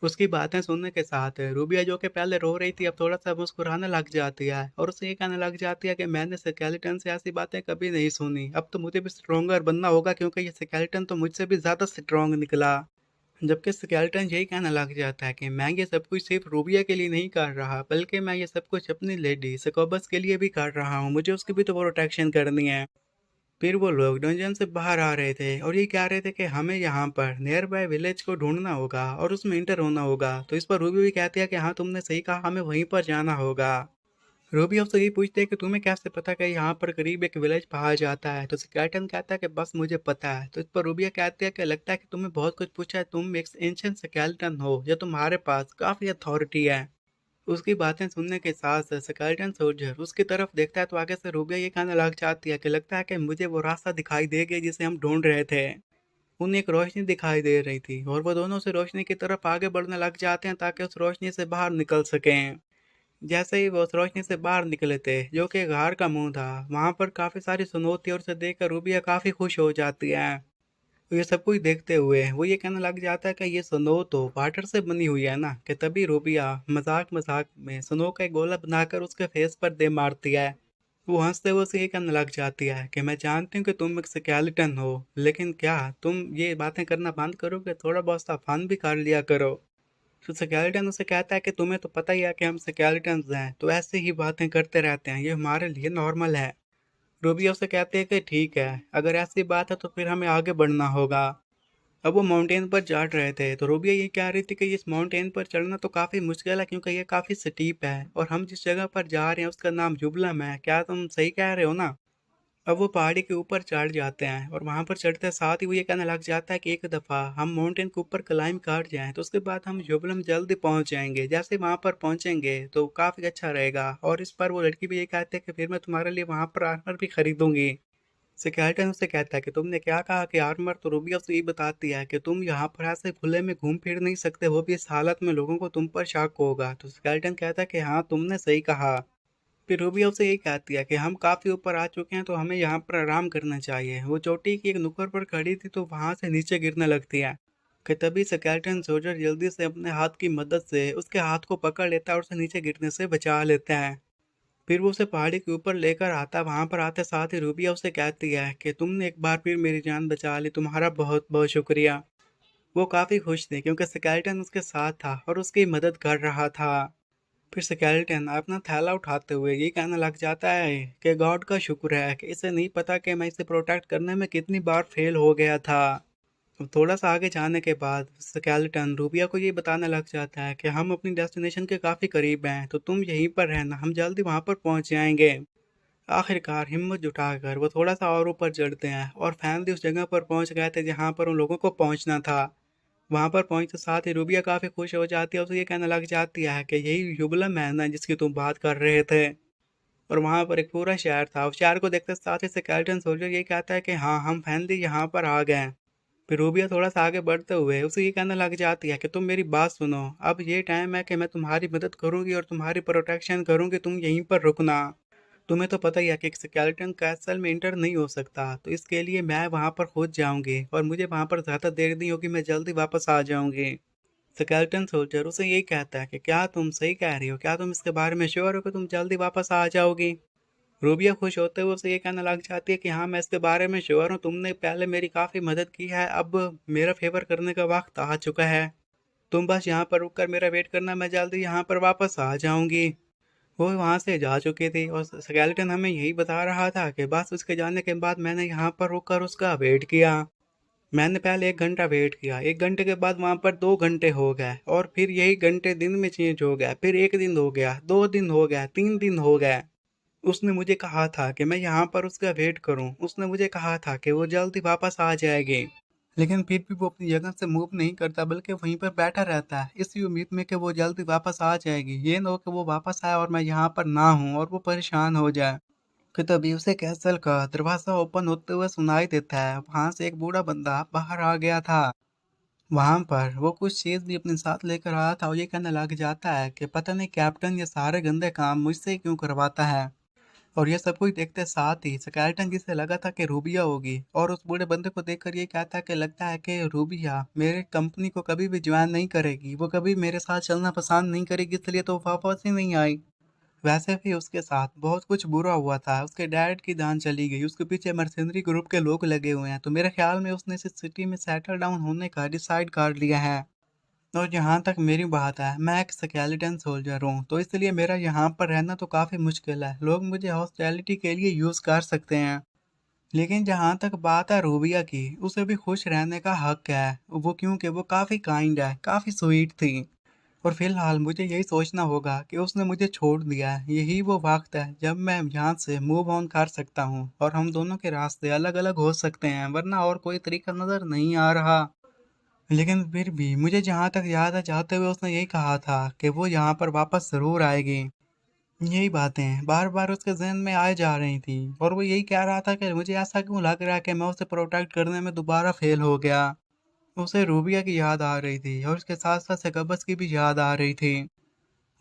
उसकी बातें सुनने के साथ रूबिया, जो कि पहले रो रही थी, अब थोड़ा सा मुस्कुराने लग जाती है और उसे ये कहने लग जाती है कि मैंने स्केलेटन से ऐसी बातें कभी नहीं सुनी, अब तो मुझे भी स्ट्रोंगर बनना होगा क्योंकि ये स्केलेटन तो मुझसे भी ज़्यादा स्ट्रोंग निकला। जबकि स्केलेटन यही कहने लग जाता है कि मैं ये सब कुछ सिर्फ रूबिया के लिए नहीं कर रहा, बल्कि मैं ये सब कुछ अपनी लेडी स्कोबस के लिए भी कर रहा हूँ, मुझे उसकी भी तो प्रोटेक्शन करनी है। फिर वो लोग डंजन से बाहर आ रहे थे और ये कह रहे थे कि हमें यहाँ पर नियर बाय विलेज को ढूंढना होगा और उसमें इंटर होना होगा। तो इस पर रूबी भी कहती है कि हाँ तुमने सही कहा, हमें वहीं पर जाना होगा। रूबी आपसे यही पूछते हैं कि तुम्हें कैसे पता कि यहाँ पर करीब एक विलेज पाया जाता है। तो स्केलेटन कहता है कि बस मुझे पता है। तो इस पर रूबिया कहती है कि लगता है कि तुम्हें बहुत कुछ पूछा है, तुम एक एंशिएंट स्केलेटन हो या तुम्हारे पास काफी अथॉरिटी है। उसकी बातें सुनने के साथ साथ स्केलेटन सोल्जर उसकी तरफ देखता है तो आगे से रूबिया ये कहने लग जाती है कि लगता है कि मुझे वो रास्ता दिखाई दे गया जिसे हम ढूंढ रहे थे। उन्हें एक रोशनी दिखाई दे रही थी और वो दोनों से रोशनी की तरफ आगे बढ़ने लग जाते हैं ताकि उस रोशनी से बाहर निकल सकें। जैसे ही वो उस रोशनी से बाहर निकले थे, जो कि गार का मुंह था, वहां पर काफी सारी सुनोत थी और उसे देखकर रूबिया काफी खुश हो जाती है। तो ये सब कुछ देखते हुए वो ये कहने लग जाता है कि ये स्नो तो वाटर से बनी हुई है ना। कि तभी रूबिया मजाक मजाक में स्नो का एक गोला बनाकर उसके फेस पर दे मारती है। वो हंसते हुए उसे ये कहने लग जाती है कि मैं जानती हूँ कि तुम एक स्केलेटन हो, लेकिन क्या तुम ये बातें करना बंद करोगे, थोड़ा बहुत सा फन भी कर लिया करो। तो स्केलेटन उसे कहता है कि तुम्हें तो पता ही है कि हम स्केलेटन्स हैं, तो ऐसे ही बातें करते रहते हैं, ये हमारे लिए नॉर्मल है। रूबी उसे कहते हैं कि ठीक है, अगर ऐसी बात है तो फिर हमें आगे बढ़ना होगा। अब वो माउंटेन पर चढ़ रहे थे तो रूबिया ये कह रही थी कि इस माउंटेन पर चढ़ना तो काफ़ी मुश्किल है क्योंकि ये काफ़ी स्टीप है, और हम जिस जगह पर जा रहे हैं उसका नाम जुबलम है। क्या तुम सही कह रहे हो ना। अब वो पहाड़ी के ऊपर चढ़ जाते हैं और वहां पर चढ़ते साथ ही वो ये कहने लग जाता है कि एक दफ़ा हम माउंटेन के ऊपर क्लाइंब कर जाएं तो उसके बाद हम जुबलम जल्दी पहुंच जाएंगे। जैसे वहां पर पहुंचेंगे तो काफ़ी अच्छा रहेगा। और इस पर वो लड़की भी ये कहती है कि फिर मैं तुम्हारे लिए वहां पर आर्मर भी खरीदूंगी। सिकेल्टन उससे कहता है कि तुमने क्या कहा कि आर्मर। तो रूबिया उसे ये बताती है कि तुम यहाँ पर ऐसे खुले में घूम फिर नहीं सकते, वो भी इस हालत में, लोगों को तुम पर शक होगा। तो सिकेल्टन कहता है कि हाँ तुमने सही कहा। फिर रूबिया उसे यही कहती है कि हम काफ़ी ऊपर आ चुके हैं तो हमें यहाँ पर आराम करना चाहिए। वो चोटी की एक नुक्कड़ पर खड़ी थी तो वहां से नीचे गिरने लगती है। कि तभी स्केलेटन सोल्जर जल्दी से अपने हाथ की मदद से उसके हाथ को पकड़ लेता है और उसे नीचे गिरने से बचा लेता है। फिर वो उसे पहाड़ी के ऊपर लेकर आता है। वहां पर आते साथ ही रूबिया उसे कहती है कि तुमने एक बार फिर मेरी जान बचा ली, तुम्हारा बहुत बहुत शुक्रिया। वो काफी खुश थे क्योंकि स्केलेटन उसके साथ था और उसकी मदद कर रहा था। फिर स्केलेटन अपना थैला उठाते हुए ये कहने लग जाता है कि गॉड का शुक्र है कि इसे नहीं पता कि मैं इसे प्रोटेक्ट करने में कितनी बार फेल हो गया था। अब थोड़ा सा आगे जाने के बाद स्केलेटन रूबिया को ये बताने लग जाता है कि हम अपनी डेस्टिनेशन के काफी करीब हैं, तो तुम यहीं पर रहना, हम जल्दी वहां पर पहुंच जाएंगे। आखिरकार हिम्मत जुटाकर वो थोड़ा सा और ऊपर चढ़ते हैं और फाइनली उस जगह पर पहुंच गए थे जहां पर उन लोगों को पहुंचना था। वहां पर पहुंचते साथ ही रूबिया काफी खुश हो जाती है, उसे ये कहने लग जाती है कि यही युगलम है ना जिसकी तुम बात कर रहे थे। और वहां पर एक पूरा शहर था। उस शहर को देखते साथ ही स्केलेटन सोल्जर ये कहता है कि हाँ, हम फाइनली यहाँ पर आ गए। फिर रूबिया थोड़ा सा आगे बढ़ते हुए उसे ये कहने लग जाती है कि तुम मेरी बात सुनो, अब ये टाइम है कि मैं तुम्हारी मदद करूंगी और तुम्हारी प्रोटेक्शन करूंगी, तुम यहीं पर रुकना। तुम्हें तो पता ही है कि एक स्केलेटन कैसल में इंटर नहीं हो सकता, तो इसके लिए मैं वहां पर खुद जाऊंगी और मुझे वहां पर ज्यादा देर नहीं होगी, मैं जल्दी वापस आ जाऊंगी। स्केलेटन सोल्जर उसे यही कहता है कि क्या तुम सही कह रही हो, क्या तुम इसके बारे में श्योर हो कि तुम जल्दी वापस आ जाओगी। रूबिया खुश होते हुए उसे ये कहने लग जाती है कि हाँ, मैं इसके बारे में श्योर हूँ, तुमने पहले मेरी काफ़ी मदद की है, अब मेरा फेवर करने का वक्त आ चुका है। तुम बस यहाँ पर रुक कर मेरा वेट करना, मैं जल्दी यहाँ पर वापस आ जाऊंगी। वो वहाँ से जा चुकी थी और स्केलेटन हमें यही बता रहा था कि बस उसके जाने के बाद मैंने यहाँ पर रुक कर उसका वेट किया। मैंने पहले 1 घंटा वेट किया, 1 घंटे के बाद वहाँ पर 2 घंटे हो गए और फिर यही घंटे दिन में चेंज हो गया, फिर 1 दिन हो गया, 2 दिन हो गया, 3 दिन हो गए। उसने मुझे कहा था कि मैं यहाँ पर उसका वेट करूँ, उसने मुझे कहा था कि वो जल्दी वापस आ जाएगी, लेकिन फिर भी वो अपनी जगह से मूव नहीं करता बल्कि वहीं पर बैठा रहता है इसी उम्मीद में कि वो जल्दी वापस आ जाएगी। ये न हो कि वो वापस आए और मैं यहाँ पर ना हूँ और वो परेशान हो जाए। कि तभी उसे कैसल का दरवाजा ओपन होते हुए सुनाई देता है। वहां से एक बूढ़ा बंदा बाहर आ गया था। वहां पर वो कुछ चीज भी अपने साथ लेकर आया था और ये कहने लग जाता है कि पता नहीं कैप्टन ये सारे गंदे काम मुझसे ही क्यों करवाता है। और ये सब कुछ देखते साथ ही स्केलेटन जिसे लगा था कि रूबिया होगी और उस बूढ़े बंदे को देखकर ये कहता है कि लगता है कि रूबिया मेरे कंपनी को कभी भी ज्वाइन नहीं करेगी, वो कभी मेरे साथ चलना पसंद नहीं करेगी, इसलिए तो वो वापस ही नहीं आई। वैसे भी उसके साथ बहुत कुछ बुरा हुआ था, उसके डैड की जान चली गई, उसके पीछे मर्सेनरी ग्रुप के लोग लगे हुए हैं, तो मेरे ख्याल में उसने इस सिटी में सेटल डाउन होने का डिसाइड कर लिया है। और जहाँ तक मेरी बात है, मैं एक स्केलेटन सोल्जर हूँ, तो इसलिए मेरा यहाँ पर रहना तो काफ़ी मुश्किल है, लोग मुझे हॉस्पिटैलिटी के लिए यूज़ कर सकते हैं। लेकिन जहाँ तक बात है रूबिया की, उसे भी खुश रहने का हक है, वो क्योंकि वो काफ़ी काइंड है, काफ़ी स्वीट थी। और फिलहाल मुझे यही सोचना होगा कि उसने मुझे छोड़ दिया है, यही वो वक्त है जब मैं यहाँ से मूव ऑन कर सकता हूँ और हम दोनों के रास्ते अलग अलग हो सकते हैं, वरना और कोई तरीका नजर नहीं आ रहा। लेकिन फिर भी मुझे जहाँ तक याद है, जाते हुए उसने यही कहा था कि वो यहाँ पर वापस जरूर आएगी। यही बातें बार बार उसके जहन में आए जा रही थी और वो यही कह रहा था कि मुझे ऐसा क्यों लग रहा है कि मैं उसे प्रोटेक्ट करने में दोबारा फेल हो गया। उसे रूबिया की याद आ रही थी और उसके साथ साथ सकबस की भी याद आ रही थी।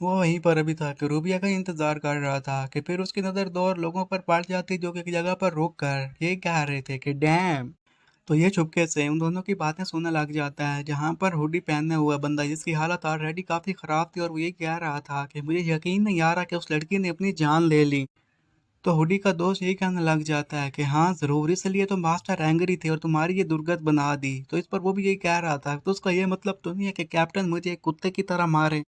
वो वहीं पर अभी था कि रूबिया का इंतजार कर रहा था कि फिर उसकी नज़र दो और लोगों पर पड़ जाती जो कि एक जगह पर रुक कर ये कह रहे थे कि डैम। तो ये चुपके से उन दोनों की बातें सुनने लग जाता है, जहाँ पर हुडी पहने हुआ बंदा जिसकी हालत ऑलरेडी काफ़ी ख़राब थी और वो ये कह रहा था कि मुझे यकीन नहीं आ रहा कि उस लड़की ने अपनी जान ले ली। तो हुडी का दोस्त यही कहने लग जाता है कि हाँ ज़रूर, इसलिए तो मास्टर एंग्री थे और तुम्हारी ये दुर्गत बना दी। तो इस पर वो भी यही कह रहा था, तो उसका ये मतलब तो नहीं है कि कैप्टन मुझे एक कुत्ते की तरह मारे।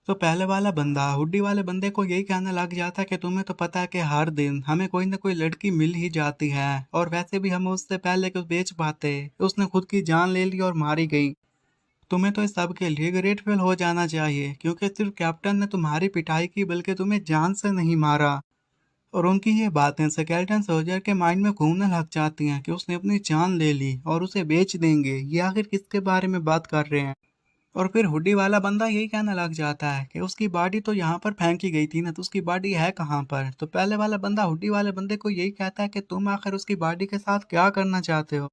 तो पहले वाला बंदा हुड्डी वाले बंदे को यही कहने लग जाता कि तुम्हें तो पता है कि हर दिन हमें कोई ना कोई लड़की मिल ही जाती है और वैसे भी हम उससे पहले कुछ बेच पाते, उसने खुद की जान ले ली और मारी गई। तुम्हें तो इस सब के लिए ग्रेटफुल हो जाना चाहिए क्योंकि सिर्फ कैप्टन ने तुम्हारी पिटाई की बल्कि तुम्हें जान से नहीं मारा। और उनकी ये बातें स्केलेटन सोल्जर के माइंड में घूमने लग जाती हैं कि उसने अपनी जान ले ली और उसे बेच देंगे, ये आखिर किसके बारे में बात कर रहे हैं। और फिर हुड्डी वाला बंदा यही कहने लग जाता है कि उसकी बॉडी तो यहाँ पर फेंकी गई थी ना, तो उसकी बॉडी है कहाँ पर। तो पहले वाला बंदा हुड्डी वाले बंदे को यही कहता है कि तुम आखिर उसकी बॉडी के साथ क्या करना चाहते हो।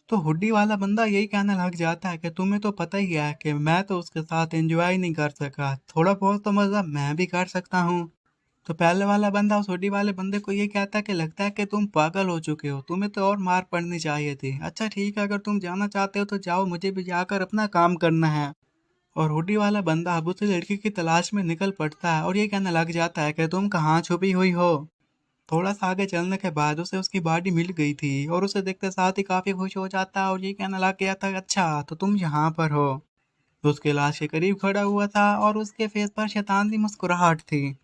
तो हुड्डी वाला बंदा यही कहने लग जाता है कि तुम्हें तो पता ही है कि मैं तो उसके साथ एंजॉय नहीं कर सका, थोड़ा बहुत तो मजा मैं भी कर सकता हूँ। तो पहले वाला बंदा उस हुडी वाले बंदे को ये कहता है कि लगता है कि तुम पागल हो चुके हो, तुम्हें तो और मार पड़नी चाहिए थी। अच्छा ठीक है, अगर तुम जाना चाहते हो तो जाओ, मुझे भी जाकर अपना काम करना है। और हुडी वाला बंदा अब उस लड़की की तलाश में निकल पड़ता है और ये कहने लग जाता है कि तुम कहाँ छुपी हुई हो। थोड़ा सा आगे चलने के बाद उसे उसकी बॉडी मिल गई थी और उसे देखते साथ ही काफी खुश हो जाता है और ये कहने लग गया था, अच्छा तो तुम यहाँ पर हो। तो उसके लाश के करीब खड़ा हुआ था और उसके फेस पर शैतान सी मुस्कुराहट थी।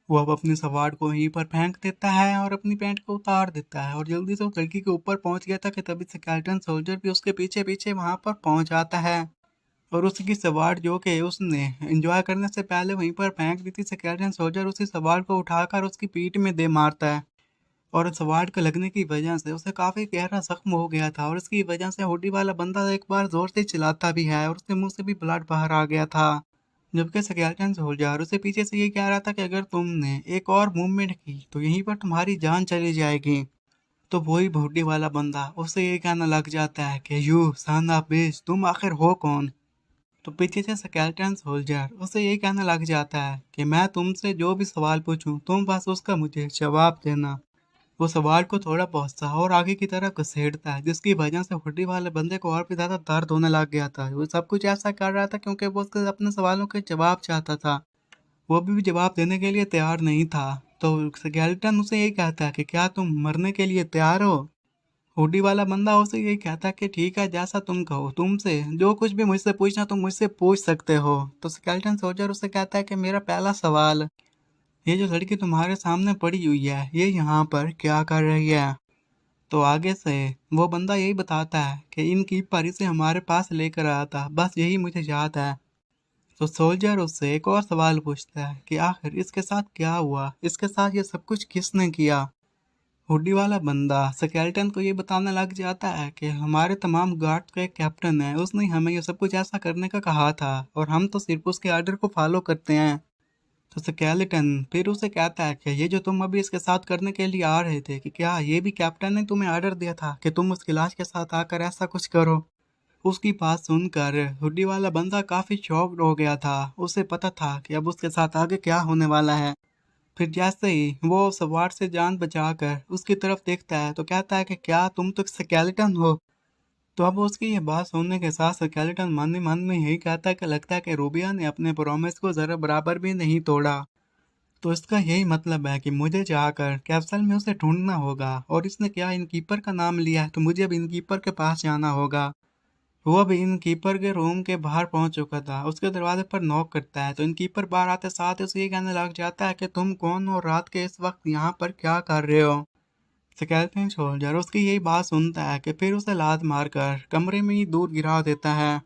वो अब अपनी सवार को वहीं पर फेंक देता है और अपनी पैंट को उतार देता है और जल्दी से उस लड़की के ऊपर पहुंच गया था कि तभी स्केलेटन सोल्जर भी उसके पीछे पीछे वहां पर पहुंच जाता है। और उसकी सवार जो कि उसने एंजॉय करने से पहले वहीं पर फेंक दी थी, स्केलेटन सोल्जर उसी सवार को उठाकर उसकी पीठ में दे मारता है। और सवार के लगने की वजह से उसे काफी गहरा जख्म हो गया था और इसकी वजह से हुडी वाला बंदा एक बार जोर से चिल्लाता भी है और उसके मुंह से भी ब्लड बाहर आ गया था। जबकि स्केलेटन सोल्जर उसे पीछे से ये कह रहा था कि अगर तुमने एक और मूवमेंट की तो यहीं पर तुम्हारी जान चली जाएगी। तो वही हुडी वाला बंदा उसे ये कहना लग जाता है कि यू सन ऑफ बिच, तुम आखिर हो कौन। तो पीछे से स्केलेटन सोल्जर उसे ये कहना लग जाता है कि मैं तुमसे जो भी सवाल पूछूं तुम बस उसका मुझे जवाब देना। वो सवाल को थोड़ा पहुंचता है और आगे की तरफ घसीटता है, जिसकी वजह से हुडी वाले बंदे को और भी ज्यादा दर्द होने लग गया था। वो सब कुछ ऐसा कर रहा था क्योंकि वो उसके अपने सवालों के जवाब चाहता था। वो भी जवाब देने के लिए तैयार नहीं था। तो स्केलेटन उसे यही कहता है कि क्या तुम मरने के लिए तैयार हो। हुडी वाला बंदा उसे यही कहता है कि ठीक है, जैसा तुम कहो, तुमसे जो कुछ भी मुझसे पूछना तुम मुझसे पूछ सकते हो। तो स्केलेटन सोल्जर उसे कहता है कि मेरा पहला सवाल, ये जो लड़की तुम्हारे सामने पड़ी हुई है ये यहाँ पर क्या कर रही है। तो आगे से वो बंदा यही बताता है कि इन कीपर इसे हमारे पास लेकर आया था, बस यही मुझे याद है। तो सोल्जर उससे एक और सवाल पूछता है कि आखिर इसके साथ क्या हुआ, इसके साथ ये सब कुछ किसने किया। हुडी वाला बंदा स्केलेटन को ये बताने लग जाता है कि हमारे तमाम गार्ड का एक कैप्टन है, उसने हमें ये सब कुछ ऐसा करने का कहा था और हम तो सिर्फ उसके आर्डर को फॉलो करते हैं। तो स्केलेटन फिर उसे कहता है कि ये जो तुम अभी इसके साथ करने के लिए आ रहे थे, कि क्या ये भी कैप्टन ने तुम्हें ऑर्डर दिया था कि तुम उसकी लाश के साथ आकर ऐसा कुछ करो। उसकी बात सुनकर हुडी वाला बंदा काफी शॉक्ड हो गया था। उसे पता था कि अब उसके साथ आगे क्या होने वाला है। फिर जैसे ही वो सवार से जान बचाकर उसकी तरफ देखता है तो कहता है कि क्या तुम तो स्केलेटन हो। तो अब उसकी ये बात सुनने के साथ स्केलेटन मन ही मन में यही कहता है कि लगता है कि रूबिया ने अपने प्रॉमिस को जरा बराबर भी नहीं तोड़ा। तो इसका यही मतलब है कि मुझे जाकर कैप्सूल में उसे ढूंढना होगा और इसने क्या इनकीपर का नाम लिया है, तो मुझे अब इनकीपर के पास जाना होगा। वो अब इनकीपर के रूम के बाहर पहुंच चुका था। उसके दरवाजे पर नॉक करता है तो इनकीपर बाहर आते साथ ही उसे ये कहने लग जाता है कि तुम कौन हो, रात के इस वक्त यहाँ पर क्या कर रहे हो। स्केलेटन सोल्जर उसकी यही बात सुनता है कि फिर उसे लात मारकर कमरे में ही दूर गिरा देता है।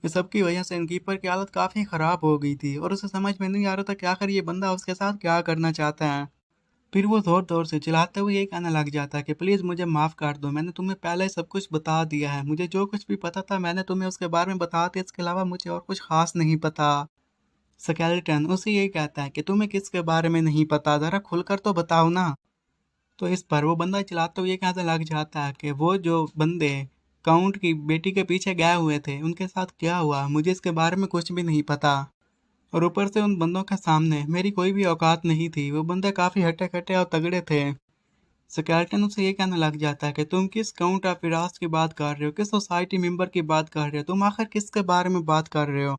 इस सब की वजह से इनकीपर की हालत काफी खराब हो गई थी और उसे समझ में नहीं आ रहा था कि आखिर ये बंदा उसके साथ क्या करना चाहता है। फिर वो जोर जोर से चिल्लाते हुए ये कहने लग जाता है कि प्लीज मुझे माफ कर दो, मैंने तुम्हें पहले ही सब कुछ बता दिया है, मुझे जो कुछ भी पता था मैंने तुम्हें उसके बारे में बता दिया, इसके अलावा मुझे और कुछ खास नहीं पता। स्केलेटन उसे यही कहता है कि तुम्हें किसके बारे में नहीं पता, जरा खुलकर तो बताओ ना। तो इस पर वो बंदा चिल्लाते हुए कहने लग जाता है कि वो जो बंदे काउंट की बेटी के पीछे गए हुए थे उनके साथ क्या हुआ, मुझे इसके बारे में कुछ भी नहीं पता। और ऊपर से उन बंदों के सामने मेरी कोई भी औकात नहीं थी, वो बंदे काफी हटे कटे और तगड़े थे। स्केलेटन उसे ये कहने लग जाता है कि तुम किस काउंट ऑफ फिराज की बात कर रहे हो, किस सोसाइटी मेंबर की बात कर रहे हो, तुम आखिर किसके बारे में बात कर रहे हो।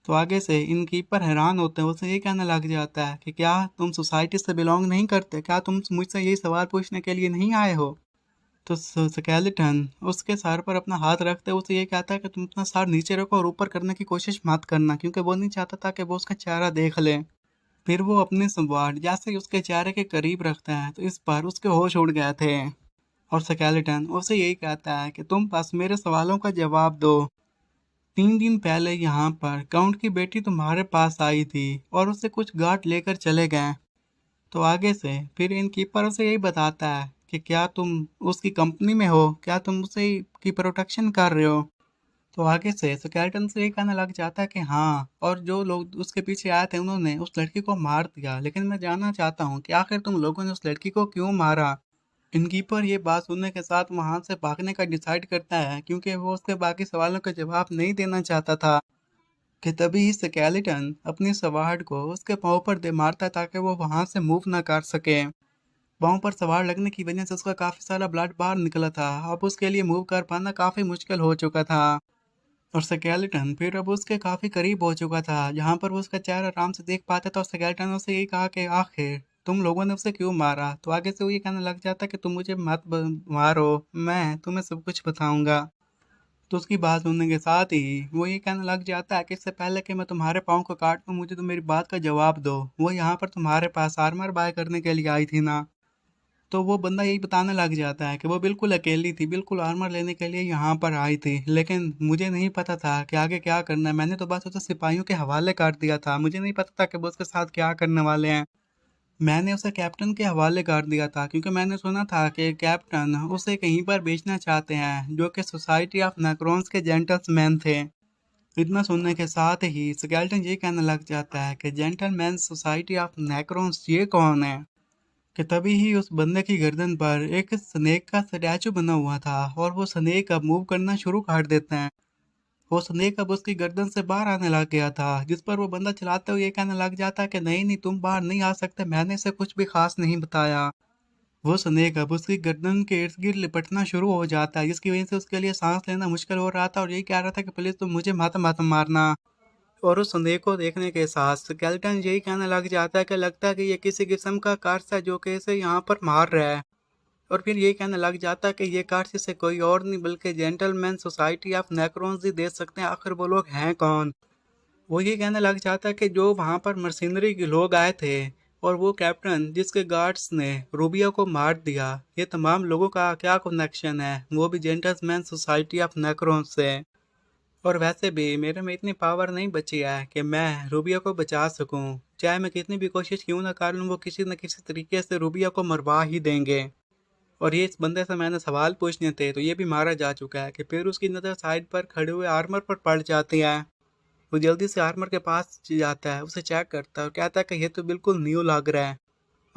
तो आगे से इन कीपर हैरान होते हैं, उसे ये कहने लग जाता है कि क्या तुम सोसाइटी से बिलोंग नहीं करते, क्या तुम मुझसे यही सवाल पूछने के लिए नहीं आए हो। तो स्केलेटन उसके सर पर अपना हाथ रखते हुए उसे ये कहता है कि तुम अपना सर नीचे रखो और ऊपर करने की कोशिश मत करना, क्योंकि वो नहीं चाहता था कि वो उसका चेहरा देख ले। फिर वो अपने संवार जैसे ही उसके चेहरे के करीब रखता है तो इस पर उसके होश उड़ गए थे। और स्केलेटन उसे यही कहता है कि तुम बस मेरे सवालों का जवाब दो। 3 दिन पहले यहाँ पर काउंट की बेटी तुम्हारे पास आई थी और उससे कुछ गार्ड लेकर चले गए। तो आगे से फिर इन कीपर उसे यही बताता है कि क्या तुम उसकी कंपनी में हो, क्या तुम उसे की प्रोटेक्शन कर रहे हो। तो आगे से स्केलेटन से ये कहने लग जाता है कि हाँ, और जो लोग उसके पीछे आए थे उन्होंने उस लड़की को मार दिया, लेकिन मैं जानना चाहता हूँ कि आखिर तुम लोगों ने उस लड़की को क्यों मारा। इनकीपर ये बात सुनने के साथ वहां से भागने का डिसाइड करता है, क्योंकि वो उसके बाकी सवालों का जवाब नहीं देना चाहता था। कि तभी स्केलेटन अपनी सवार को उसके पाँव पर दे मारता ताकि वो वहां से मूव ना कर सके। पाँव पर सवार लगने की वजह से उसका काफी सारा ब्लड बाहर निकला था। अब उसके लिए मूव कर पाना काफी मुश्किल हो चुका था। और स्केलेटन फिर अब उसके काफी करीब हो चुका था, जहां पर वो उसका चेहरा आराम से देख पाता था। और स्केलेटन ने उससे यही कहा कि आखिर तुम लोगों ने उसे क्यों मारा। तो आगे से वो ये कहने लग जाता कि तुम मुझे मत मारो, मैं तुम्हें सब कुछ बताऊंगा। तो उसकी बात सुनने के साथ ही वो ये कहने लग जाता है कि इससे पहले कि मैं तुम्हारे पाँव को काट दूं, मुझे तो मेरी बात का जवाब दो। वो यहाँ पर तुम्हारे पास आर्मर बाय करने के लिए आई थी ना। तो वो बंदा यही बताने लग जाता है कि वो बिल्कुल अकेली थी, बिल्कुल आर्मर लेने के लिए यहाँ पर आई थी, लेकिन मुझे नहीं पता था कि आगे क्या करना है। मैंने तो बस उसे सिपाहियों के हवाले कर दिया था, मुझे नहीं पता था कि वो उसके साथ क्या करने वाले हैं। मैंने उसे कैप्टन के हवाले कर दिया था क्योंकि मैंने सुना था कि कैप्टन उसे कहीं पर बेचना चाहते हैं, जो कि सोसाइटी ऑफ नेक्रोन्स के जेंटलमैन थे। इतना सुनने के साथ ही स्केलेटन ये कहने लग जाता है कि जेंटलमैन सोसाइटी ऑफ नेक्रोन्स ये कौन है। कि तभी ही उस बंदे की गर्दन पर एक स्नेक का स्टैचू बना हुआ था और वो स्नेक अब मूव करना शुरू कर देते हैं। वो स्नेक अब उसकी गर्दन से बाहर आने लग गया था, जिस पर वो बंदा चलाते हुए ये कहने लग जाता है कि नहीं नहीं, तुम बाहर नहीं आ सकते, मैंने इसे कुछ भी खास नहीं बताया। वो स्नेक अब उसकी गर्दन के इर्द गिर्द लिपटना शुरू हो जाता है, जिसकी वजह से उसके लिए सांस लेना मुश्किल हो रहा था और यही कह रहा था कि प्लीज तुम मुझे मत मत मारना। और उस संदेह को देखने के साथ स्केलेटन यही कहने लग जाता है कि लगता है कि ये किसी किस्म का कर्स है जो कि इसे यहाँ पर मार रहा है। और फिर ये कहने लग जाता है कि ये कर्स इसे कोई और नहीं बल्कि जेंटलमैन सोसाइटी ऑफ नेक्रोन्स ही दे सकते हैं। आखिर वो लोग हैं कौन। वो ये कहने लग जाता है कि जो वहाँ पर मर्सिनरी के लोग आए थे और वो कैप्टन जिसके गार्ड्स ने रूबिया को मार दिया, ये तमाम लोगों का क्या कनेक्शन है, वो भी जेंटलमैन सोसाइटी ऑफ नेक्रोन्स से। और वैसे भी मेरे में इतनी पावर नहीं बची है कि मैं रूबिया को बचा सकूं। चाहे मैं कितनी भी कोशिश क्यों ना कर लूं, वो किसी न किसी तरीके से रूबिया को मरवा ही देंगे। और ये इस बंदे से मैंने सवाल पूछने थे तो ये भी मारा जा चुका है। कि फिर उसकी नज़र साइड पर खड़े हुए आर्मर पर पड़ जाती है। वो जल्दी से आर्मर के पास जाता है, उसे चेक करता है और कहता है कि ये तो बिल्कुल न्यू लग रहा है।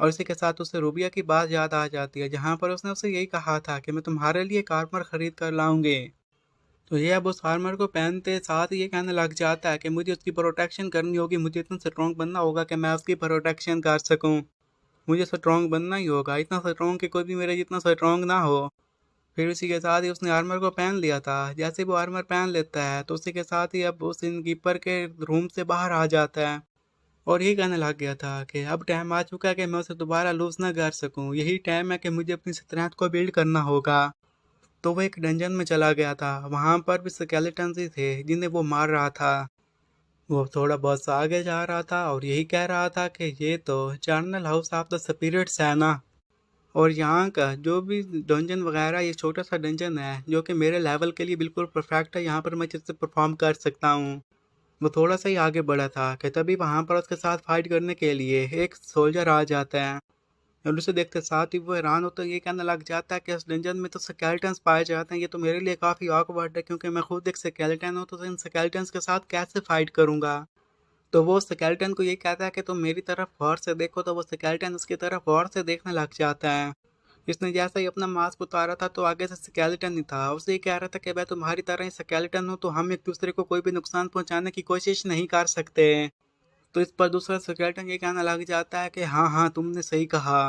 और इसी के साथ उसे रूबिया की बात याद आ जाती है, जहाँ पर उसने उसे यही कहा था कि मैं तुम्हारे लिए एक आर्मर खरीद कर लाऊंगी। तो ये अब उस आर्मर को पहनते साथ ये कहने लग जाता है कि मुझे उसकी प्रोटेक्शन करनी होगी, मुझे इतना स्ट्रॉन्ग बनना होगा कि मैं उसकी प्रोटेक्शन कर सकूं। मुझे स्ट्रॉन्ग बनना ही होगा, इतना स्ट्रॉन्ग कि कोई भी मेरे जितना स्ट्रॉन्ग ना हो। फिर उसी के साथ ही उसने आर्मर को पहन लिया था। जैसे वो आर्मर पहन लेता है तो उसी के साथ ही अब उस इनकीपर के रूम से बाहर आ जाता है। और ये कहने लग गया था कि अब टाइम आ चुका है कि मैं उसे दोबारा लूज ना कर सकूं, यही टाइम है कि मुझे अपनी स्ट्रेंथ को बिल्ड करना होगा। तो वो एक डंजन में चला गया था, वहां पर भी स्केलेटन्स ही थे जिन्हें वो मार रहा था। वो थोड़ा बहुत आगे जा रहा था और यही कह रहा था कि ये तो journal house of the spirits है ना। और यहाँ का जो भी डंजन वगैरह, ये छोटा सा डंजन है जो कि मेरे लेवल के लिए बिल्कुल परफेक्ट है, यहाँ पर मैं जिससे परफॉर्म कर सकता हूँ। वो थोड़ा सा ही आगे बढ़ा था कि तभी वहाँ पर उसके साथ फाइट करने के लिए एक सोल्जर आ जाता है। और उसे देखते साथ ही वो हैरान होता है, ये कहने लग जाता है कि इस डंजन में तो स्केलेटन्स पाए जाते हैं, ये तो मेरे लिए काफ़ी ऑकवर्ड है क्योंकि मैं खुद एक स्केलेटन हूँ, तो इन स्केलेटन्स के साथ कैसे फाइट करूँगा। तो वो स्केलेटन को ये कहता है कि तुम मेरी तरफ गौर से देखो, तो वो स्केलेटन उसकी तरफ गौर से देखने लग जाता है। इसने जैसे ही अपना मास्क उतारा था तो आगे से स्केलेटन ही था, उसे ये कह रहा था कि मैं तुम्हारी तरह ही स्केलेटन हूँ, तो हम एक दूसरे को कोई भी नुकसान पहुंचाने की कोशिश नहीं कर सकते। तो इस पर दूसरा स्केलेटन ये कहने लग जाता है कि हाँ हाँ, तुमने सही कहा।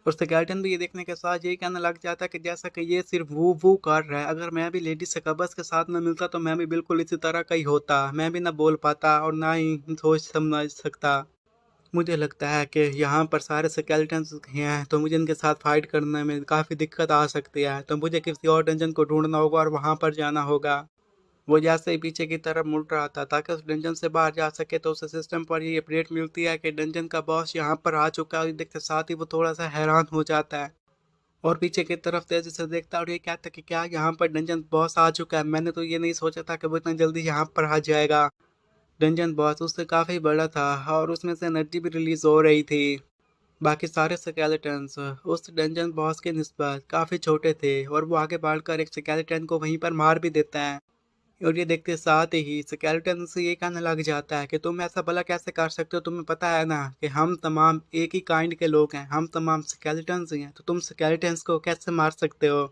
और स्केलेटन भी ये देखने के साथ यही कहने लग जाता है कि जैसा कि ये सिर्फ वो कर रहा है, अगर मैं भी लेडी सकबस के साथ न मिलता तो मैं भी बिल्कुल इसी तरह का ही होता, मैं भी ना बोल पाता और ना ही सोच समझ सकता। मुझे लगता है कि यहाँ पर सारे स्केलेटन्स हैं तो मुझे इनके साथ फाइट करने में काफ़ी दिक्कत आ सकती है, तो मुझे किसी और डंजन को ढूंढना होगा और वहाँ पर जाना होगा। वो जैसे ही पीछे की तरफ मुड़ रहा था ताकि उस डंजन से बाहर जा सके, तो उसे सिस्टम पर ये अपडेट मिलती है कि डंजन का बॉस यहाँ पर आ चुका है। देखते साथ ही वो थोड़ा सा हैरान हो जाता है और पीछे की तरफ तेजी से देखता है और ये कहता है कि क्या यहाँ पर डंजन बॉस आ चुका है, मैंने तो ये नहीं सोचा था कि वो इतना जल्दी यहाँ पर आ जाएगा। डंजन बॉस उससे काफ़ी बड़ा था और उसमें से एनर्जी भी रिलीज हो रही थी। बाकी सारे स्केलेटन्स उस डंजन बॉस के निस्बत काफ़ी छोटे थे और वो आगे बढ़कर एक स्केलेटन को वहीं पर मार भी देता है। और ये देखते साथ ही स्केलेटन से ये कहने लग जाता है कि तुम ऐसा भला कैसे कर सकते हो, तुम्हें पता है ना कि हम तमाम एक ही काइंड के लोग हैं, हम तमाम स्केलेटन्स ही हैं, तो तुम स्केलेटन्स को कैसे मार सकते हो।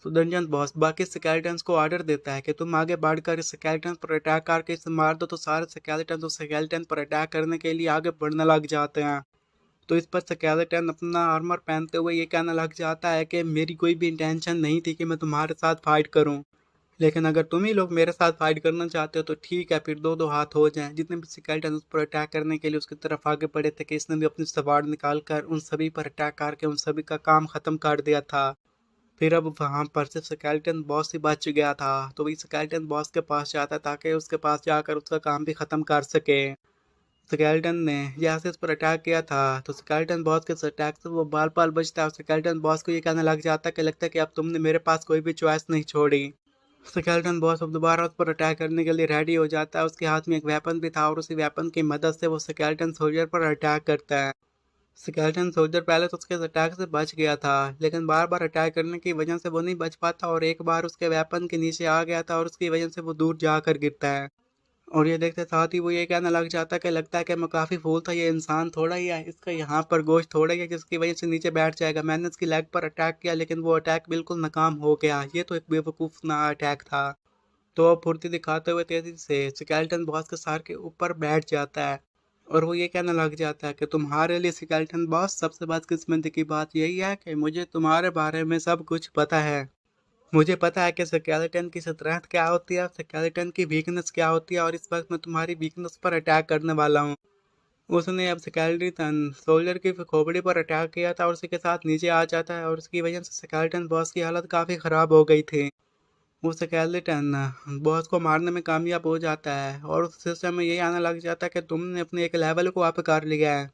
तो डंजन बॉस बाकी स्केलेटन्स को ऑर्डर देता है कि तुम आगे बढ़कर इस स्केलेटन पर अटैक करके इसे मार दो। तो सारे स्केलेटन उस स्केलेटन पर अटैक करने के लिए आगे बढ़ने लग जाते हैं। तो इस पर स्केलेटन अपना आर्मर पहनते हुए ये कहने लग जाता है कि मेरी कोई भी इंटेंशन नहीं थी कि मैं तुम्हारे साथ फाइट करूं, लेकिन अगर तुम ही लोग मेरे साथ फाइट करना चाहते हो तो ठीक है, फिर दो दो हाथ हो जाएं। जितने भी स्केलेटन उस पर अटैक करने के लिए उसकी तरफ आगे बढ़े थे कि इसने भी अपनी सवार निकाल कर उन सभी पर अटैक करके उन सभी का काम खत्म कर दिया था। फिर अब वहां पर सिर्फ स्केलेटन बॉस ही बच गया था। तो वही स्केलेटन बॉस के पास जाता ताकि उसके पास जाकर उसका काम भी खत्म कर सके। स्केलेटन ने जैसे इस पर अटैक किया था तो स्केलेटन बॉस के अटैक से वो बाल बाल बचता है। स्केलेटन बॉस को ये कहने लग जाता है कि लगता है कि अब तुमने मेरे पास कोई भी चॉइस नहीं छोड़ी। स्केलेटन बॉस अब दोबारा उस पर अटैक करने के लिए रेडी हो जाता है। उसके हाथ में एक वेपन भी था और उसी वेपन की मदद से वो स्केलेटन सोल्जर पर अटैक करता है। स्केलेटन सोल्जर पहले तो उसके अटैक से बच गया था, लेकिन बार बार अटैक करने की वजह से वो नहीं बच पाता और एक बार उसके वेपन के नीचे आ गया था और उसकी वजह से वो दूर जाकर गिरता है। और ये देखते साथ ही वो ये कहने लग जाता है कि लगता है कि मैं काफ़ी फूल था, ये इंसान थोड़ा ही है, इसका यहाँ पर गोश्त थोड़ा ही है जिसकी वजह से नीचे बैठ जाएगा। मैंने इसकी लेग पर अटैक किया लेकिन वो अटैक बिल्कुल नाकाम हो गया। ये तो एक बेवकूफ़ ना अटैक था। तो अब फुर्ती दिखाते हुए तेजी से स्केलेटन बॉस के सर के ऊपर बैठ जाता है और वो ये कहने लग जाता है कि तुम्हारे लिए स्केलेटन बॉस सबसे बदकिस्मती की बात यही है कि मुझे तुम्हारे बारे में सब कुछ पता है। मुझे पता है कि स्केलेटन की स्ट्रेंथ क्या होती है, स्केलेटन की वीकनेस क्या होती है, और इस वक्त मैं तुम्हारी वीकनेस पर अटैक करने वाला हूँ। उसने अब स्केलेटन सोल्जर की खोपड़ी पर अटैक किया था और उसी के साथ नीचे आ जाता है और उसकी वजह से स्केलेटन बॉस की हालत काफ़ी ख़राब हो गई थी। वो स्केलेटन बॉस को मारने में कामयाब हो जाता है और उस सिस्टम में यही आने लग जाता है कि तुमने अपने एक लेवल को अप कर लिया है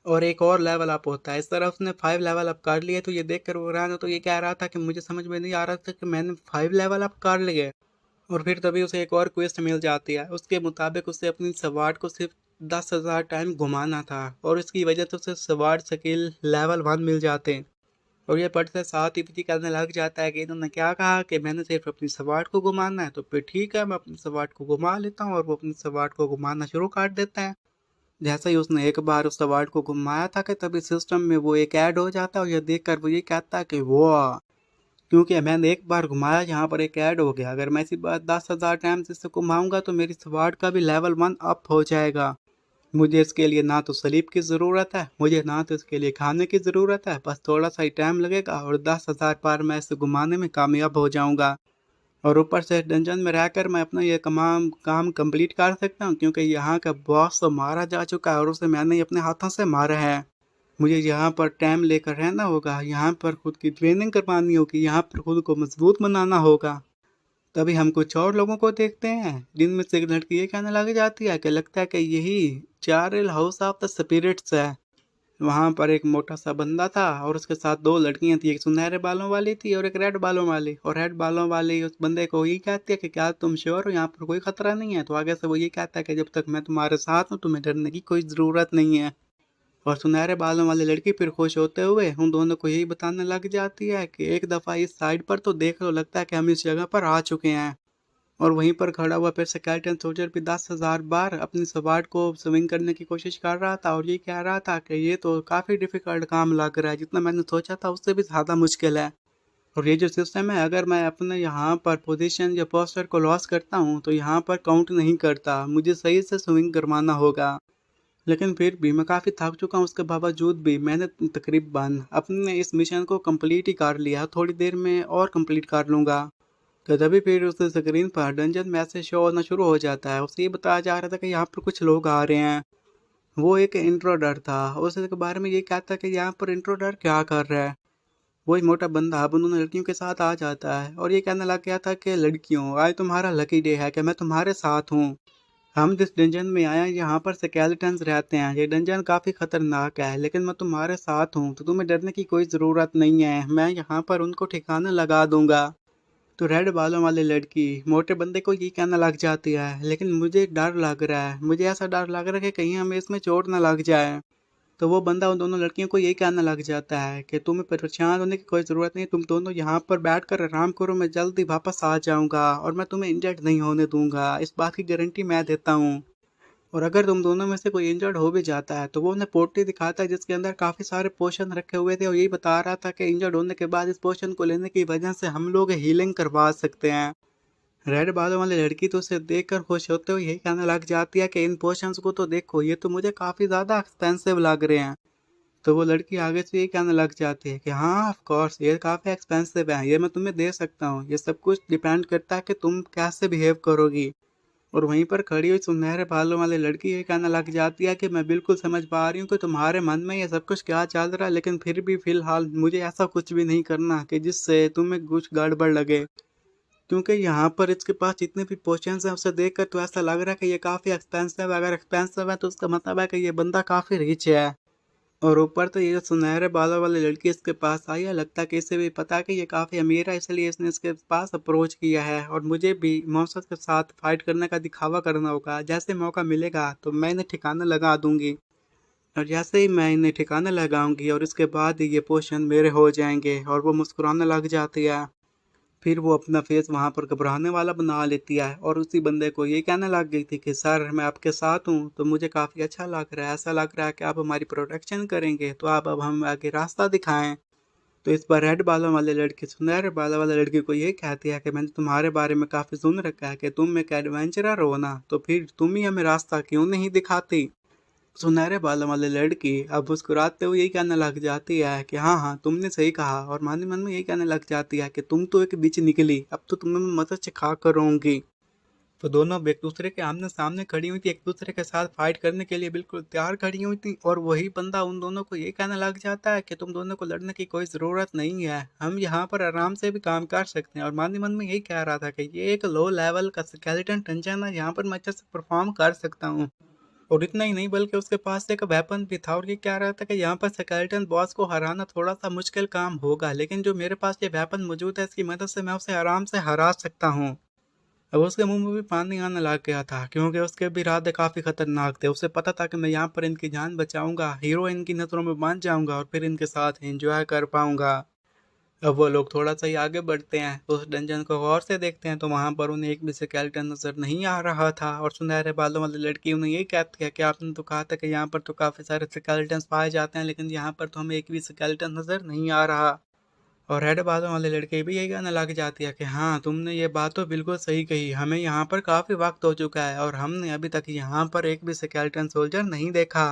और एक और लेवल अप होता है। इस तरह उसने 5 लेवल अप कर लिए। तो ये देख कर वो रहना तो ये कह रहा था कि मुझे समझ में नहीं आ रहा था कि मैंने 5 लेवल अप कर लिए। और फिर तभी उसे एक और क्वेस्ट मिल जाती है। उसके मुताबिक उसे अपनी सवार को सिर्फ 10,000 टाइम घुमाना था और इसकी वजह से उसे सवार स्किल लेवल 1 मिल जाते हैं। और ये पढ़ते साथ ही पीछे कहने लग जाता है कि इन्होंने क्या कहा कि मैंने सिर्फ अपनी सवार को घुमाना है, तो फिर ठीक है मैं अपनी सवार को घुमा लेता हूँ। और वो अपनी सवार को घुमाना शुरू कर देता है। जैसे ही उसने एक बार उस अवार्ड को घुमाया था कि तभी सिस्टम में वो एक ऐड हो जाता है और ये देखकर वो ये कहता है कि वाह, क्योंकि मैंने एक बार घुमाया यहाँ पर एक ऐड हो गया। अगर मैं इसी बार 10,000 टाइम्स इससे घुमाऊंगा तो मेरी अवार्ड का भी लेवल 1 अप हो जाएगा। मुझे इसके लिए ना तो सलीब की ज़रूरत है, मुझे ना तो इसके लिए खाने की ज़रूरत है, बस थोड़ा सा ही टाइम लगेगा और 10,000 बार मैं इसे घुमाने में कामयाब हो जाऊंगा। और ऊपर से डंजन में रहकर मैं अपना ये तमाम काम कंप्लीट कर सकता हूँ, क्योंकि यहाँ का बॉस तो मारा जा चुका है और उसे मैंने ही अपने हाथों से मारा है। मुझे यहाँ पर टाइम लेकर रहना होगा, यहाँ पर खुद की ट्रेनिंग करवानी होगी, यहाँ पर खुद को मजबूत बनाना होगा। तभी हम कुछ और लोगों को देखते हैं जिनमें से एक लड़की ये कहने लग जाती है कि लगता है कि यही चारल हाउस ऑफ द स्पिरिट्स है। वहां पर एक मोटा सा बंदा था और उसके साथ दो लड़कियां थी, एक सुनहरे बालों वाली थी और एक रेड बालों वाली। और रेड बालों वाली उस बंदे को ये कहती है कि क्या तुम श्योर हो, यहाँ पर कोई खतरा नहीं है। तो आगे से वो ये कहता है कि जब तक मैं तुम्हारे साथ हूँ तुम्हें डरने की कोई ज़रूरत नहीं है। और सुनहरे बालों वाली लड़की फिर खुश होते हुए उन दोनों को यही बताने लग जाती है कि एक दफ़ा इस साइड पर तो देख लो, लगता है कि हम इस जगह पर आ चुके हैं। और वहीं पर खड़ा हुआ फिर स्केलेटन सोल्जर भी 10,000 बार अपनी सवार को स्विंग करने की कोशिश कर रहा था और ये कह रहा था कि ये तो काफ़ी डिफ़िकल्ट काम लग रहा है, जितना मैंने सोचा था उससे भी ज़्यादा मुश्किल है। और ये जो सिस्टम है, अगर मैं अपने यहाँ पर पोजीशन या पोस्टर को लॉस करता हूँ तो यहाँ पर काउंट नहीं करता, मुझे सही से स्विंग करवाना होगा। लेकिन फिर भी मैं काफ़ी थक चुका हूँ, उसके बावजूद भी मैंने तकरीबन अपने इस मिशन को कंप्लीट ही कर लिया, थोड़ी देर में और कंप्लीट कर लूँगा। तो तभी फिर उस स्क्रीन पर डंजन मैसेज शो होना शुरू हो जाता है। उसे ये बताया जा रहा था कि यहाँ पर कुछ लोग आ रहे हैं। वो एक इंट्रोडर था, उसके बारे में ये कहता है कि यहाँ पर इंट्रोडर क्या कर रहा है। वही मोटा बंदा अब उन लड़कियों के साथ आ जाता है और ये कहने लग गया था कि लड़कियों, आज तुम्हारा लकी डे है कि मैं तुम्हारे साथ हूँ। हम जिस डंजन में आए हैं यहाँ पर स्केलेटन्स रहते हैं, ये डंजन काफ़ी खतरनाक है, लेकिन मैं तुम्हारे साथ हूँ तो तुम्हें डरने की कोई ज़रूरत नहीं है, मैं यहाँ पर उनको ठिकाने लगा दूंगा। तो रेड बालों वाली लड़की मोटे बंदे को ये कहना लग जाती है, लेकिन मुझे डर लग रहा है, मुझे ऐसा डर लग रहा है कि कहीं हमें इसमें चोट ना लग जाए। तो वो बंदा उन दोनों लड़कियों को यही कहने लग जाता है कि तुम्हें परेशान होने की कोई ज़रूरत नहीं, तुम दोनों यहाँ पर बैठकर आराम करो, मैं जल्दी वापस आ जाऊँगा और मैं तुम्हें इंजर्ड नहीं होने दूंगा, इस बात की गारंटी मैं देता हूँ। और अगर तुम दोनों में से कोई इंजर्ड हो भी जाता है तो वो उन्हें पोटली दिखाता है जिसके अंदर काफ़ी सारे पोशन रखे हुए थे और यही बता रहा था कि इंजर्ड होने के बाद इस पोशन को लेने की वजह से हम लोग हीलिंग करवा सकते हैं। रेड बालों वाली लड़की तो उसे देखकर खुश होते हुए यही कहने लग जाती है कि इन पोशंस को तो देखो, ये तो मुझे काफ़ी ज़्यादा एक्सपेंसिव लग रहे हैं। तो वो लड़की आगे से यही कहने लग जाती है कि हाँ ऑफ कोर्स ये काफ़ी एक्सपेंसिव है, ये मैं तुम्हें दे सकता हूँ, ये सब कुछ डिपेंड करता है कि तुम कैसे बिहेव करोगी। और वहीं पर खड़ी हुई सुनहरे बालों वाली लड़की ये कहने लग जाती है कि मैं बिल्कुल समझ पा रही हूँ कि तुम्हारे मन में ये सब कुछ क्या चल रहा है, लेकिन फिर भी फिलहाल मुझे ऐसा कुछ भी नहीं करना कि जिससे तुम्हें कुछ गड़बड़ लगे, क्योंकि यहाँ पर इसके पास जितने भी पोर्शंस हैं उसे देखकर तो ऐसा लग रहा है कि ये काफ़ी एक्सपेंसिव है। अगर एक्सपेंसिव है तो उसका मतलब है कि ये बंदा काफ़ी रिच है। और ऊपर तो ये जो सुनहरे बालों वाली लड़की इसके पास आई है, लगता है कि इसे भी पता है कि ये काफ़ी अमीर है, इसलिए इसने इसके पास अप्रोच किया है और मुझे भी मॉन्स्टर्स के साथ फाइट करने का दिखावा करना होगा। जैसे मौका मिलेगा तो मैं इन्हें ठिकाना लगा दूंगी, और जैसे ही मैं इन्हें ठिकाना लगाऊंगी और इसके बाद ही ये पोशन मेरे हो जाएंगे। और वो मुस्कुराने लग जाती है। फिर वो अपना फेस वहाँ पर घबराने वाला बना लेती है और उसी बंदे को ये कहने लग गई थी कि सर मैं आपके साथ हूँ तो मुझे काफ़ी अच्छा लग रहा है, ऐसा लग रहा है कि आप हमारी प्रोटेक्शन करेंगे, तो आप अब हम आगे रास्ता दिखाएं। तो इस पर रेड बालों वाले लड़की सुनहरे बालों वाले लड़की को ये कहती है कि मैंने तुम्हारे बारे में काफ़ी सुन रखा है कि तुम एक एडवेंचरर हो ना, तो फिर तुम ही हमें रास्ता क्यों नहीं दिखाती। सुनहरे बालों वाली लड़की अब मुस्कुराते हुए यही कहने लग जाती है कि हाँ हाँ तुमने सही कहा, और मन ही मन में यही कहने लग जाती है कि तुम तो एक बीच निकली, अब तो तुम्हें मैं मदद सिखा कर रहूंगी। तो दोनों अब एक दूसरे के आमने सामने खड़ी हुई थी, एक दूसरे के साथ फाइट करने के लिए बिल्कुल तैयार खड़ी हुई थी। और वही बंदा उन दोनों को ये कहने लग जाता है कि तुम दोनों को लड़ने की कोई ज़रूरत नहीं है, हम यहाँ पर आराम से भी काम कर सकते हैं। और मन ही मन में यही कह रहा था कि ये एक लो लेवल का स्केलेटन डंजन है, यहाँ पर मैं अच्छे से परफॉर्म कर सकता हूँ। और इतना ही नहीं बल्कि उसके पास एक वेपन भी था, और ये कह रहा था कि यहाँ पर स्केलेटन बॉस को हराना थोड़ा सा मुश्किल काम होगा, लेकिन जो मेरे पास ये वेपन मौजूद है इसकी मदद से मैं उसे आराम से हरा सकता हूँ। अब उसके मुंह में भी पानी आने लग गया था, क्योंकि उसके भी इरादे काफ़ी खतरनाक थे। उसे पता था कि मैं यहाँ पर इनकी जान बचाऊंगा, हीरो इनकी नज़रों में बन जाऊंगा और फिर इनके साथ एंजॉय कर पाऊंगा। अब वो लोग थोड़ा सा ही आगे बढ़ते हैं तो उस डंजन को गौर से देखते हैं, तो वहां पर उन्हें एक भी स्केलेटन नजर नहीं आ रहा था। और सुनहरे बालों वाली लड़की उन्हें यही कहती है कि आपने तो कहा था कि यहाँ पर तो काफी सारे स्केलेटन पाए जाते हैं, लेकिन यहाँ पर तो हमें एक भी स्केलेटन नजर नहीं आ रहा। और रेड बालों वाली लड़की भी यही कहने लग जाती है कि हाँ तुमने ये बात तो बिल्कुल सही कही, हमें यहाँ पर काफी वक्त हो चुका है और हमने अभी तक यहाँ पर एक भी स्केलेटन सोल्जर नहीं देखा।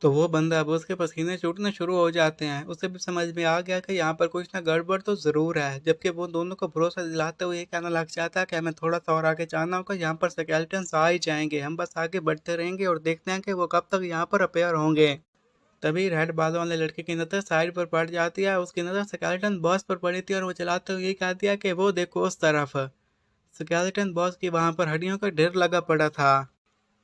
तो वो बंदा अब उसके पसीने छूटने शुरू हो जाते हैं, उसे भी समझ में आ गया कि यहाँ पर कुछ ना गड़बड़ तो ज़रूर है। जबकि वो दोनों को भरोसा दिलाते हुए ये कहना लग जाता है कि हमें थोड़ा सा और आगे जाना होगा, यहाँ पर स्केलेटन्स आ ही जाएंगे, हम बस आगे बढ़ते रहेंगे और देखते हैं कि वो कब तक यहाँ पर अपेयर होंगे। तभी रेड बालों वाले लड़के की नज़र साइड पर पड़ जाती है, उसकी नज़र स्केलेटन बॉस पर पड़ी थी और वो चलाते हुए ये कहती है कि वो देखो उस तरफ। स्केलेटन बॉस की वहाँ पर हड्डियों का ढेर लगा पड़ा था।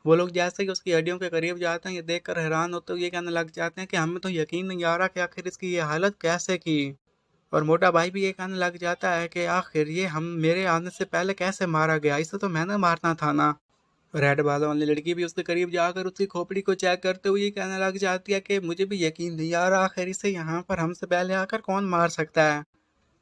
वो लोग जैसे ही उसकी हड्डियों के करीब जाते हैं ये देखकर हैरान होते हुए ये कहने लग जाते हैं कि हमें तो यकीन नहीं आ रहा कि आखिर इसकी ये हालत कैसे की। और मोटा भाई भी ये कहने लग जाता है कि आखिर ये हम मेरे आने से पहले कैसे मारा गया, इसे तो मैंने मारना था ना। रेड बालों वाली लड़की भी उसके करीब जाकर उसकी खोपड़ी को चेक करते हुए ये कहने लग जाती है कि मुझे भी यकीन नहीं आ रहा, आखिर इसे यहाँ पर हमसे पहले आकर कौन मार सकता है।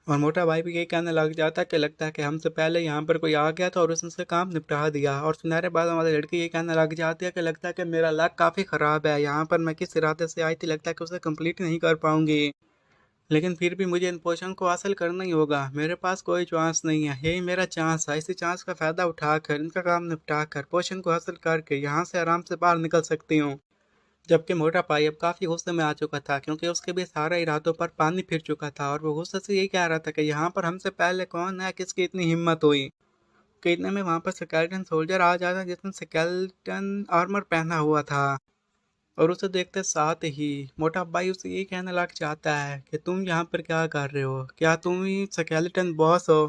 और मोटा भाई भी यही कहने लग जाता है कि लगता है कि हमसे पहले यहाँ पर कोई आ गया था और उसने उसका काम निपटा दिया। और सुनहरे बालों वाली लड़की ये कहने लग जाती है कि लगता है कि मेरा लक काफ़ी ख़राब है, यहाँ पर मैं किस इरादे से आई थी, लगता है कि उसे कंप्लीट नहीं कर पाऊंगी, लेकिन फिर भी मुझे इन पोशन को हासिल करना ही होगा, मेरे पास कोई चांस नहीं है, यही मेरा चांस है। इसी चांस का फ़ायदा उठाकर इनका काम निपटा कर पोशन को हासिल करके यहाँ से आराम से बाहर निकल सकती हूँ। जबकि मोटा भाई अब काफ़ी गुस्से में आ चुका था, क्योंकि उसके भी सारे इरादों पर पानी फिर चुका था और वो गुस्से से यही कह रहा था कि यहाँ पर हमसे पहले कौन है, किसकी इतनी हिम्मत हुई कि इतने में वहाँ पर स्केलेटन सोल्जर आ जाता है जिसने स्केलेटन आर्मर पहना हुआ था। और उसे देखते साथ ही मोटा भाई उसे यही कहने लग जाता है कि तुम यहाँ पर क्या कर रहे हो, क्या तुम ही स्केलेटन बॉस हो।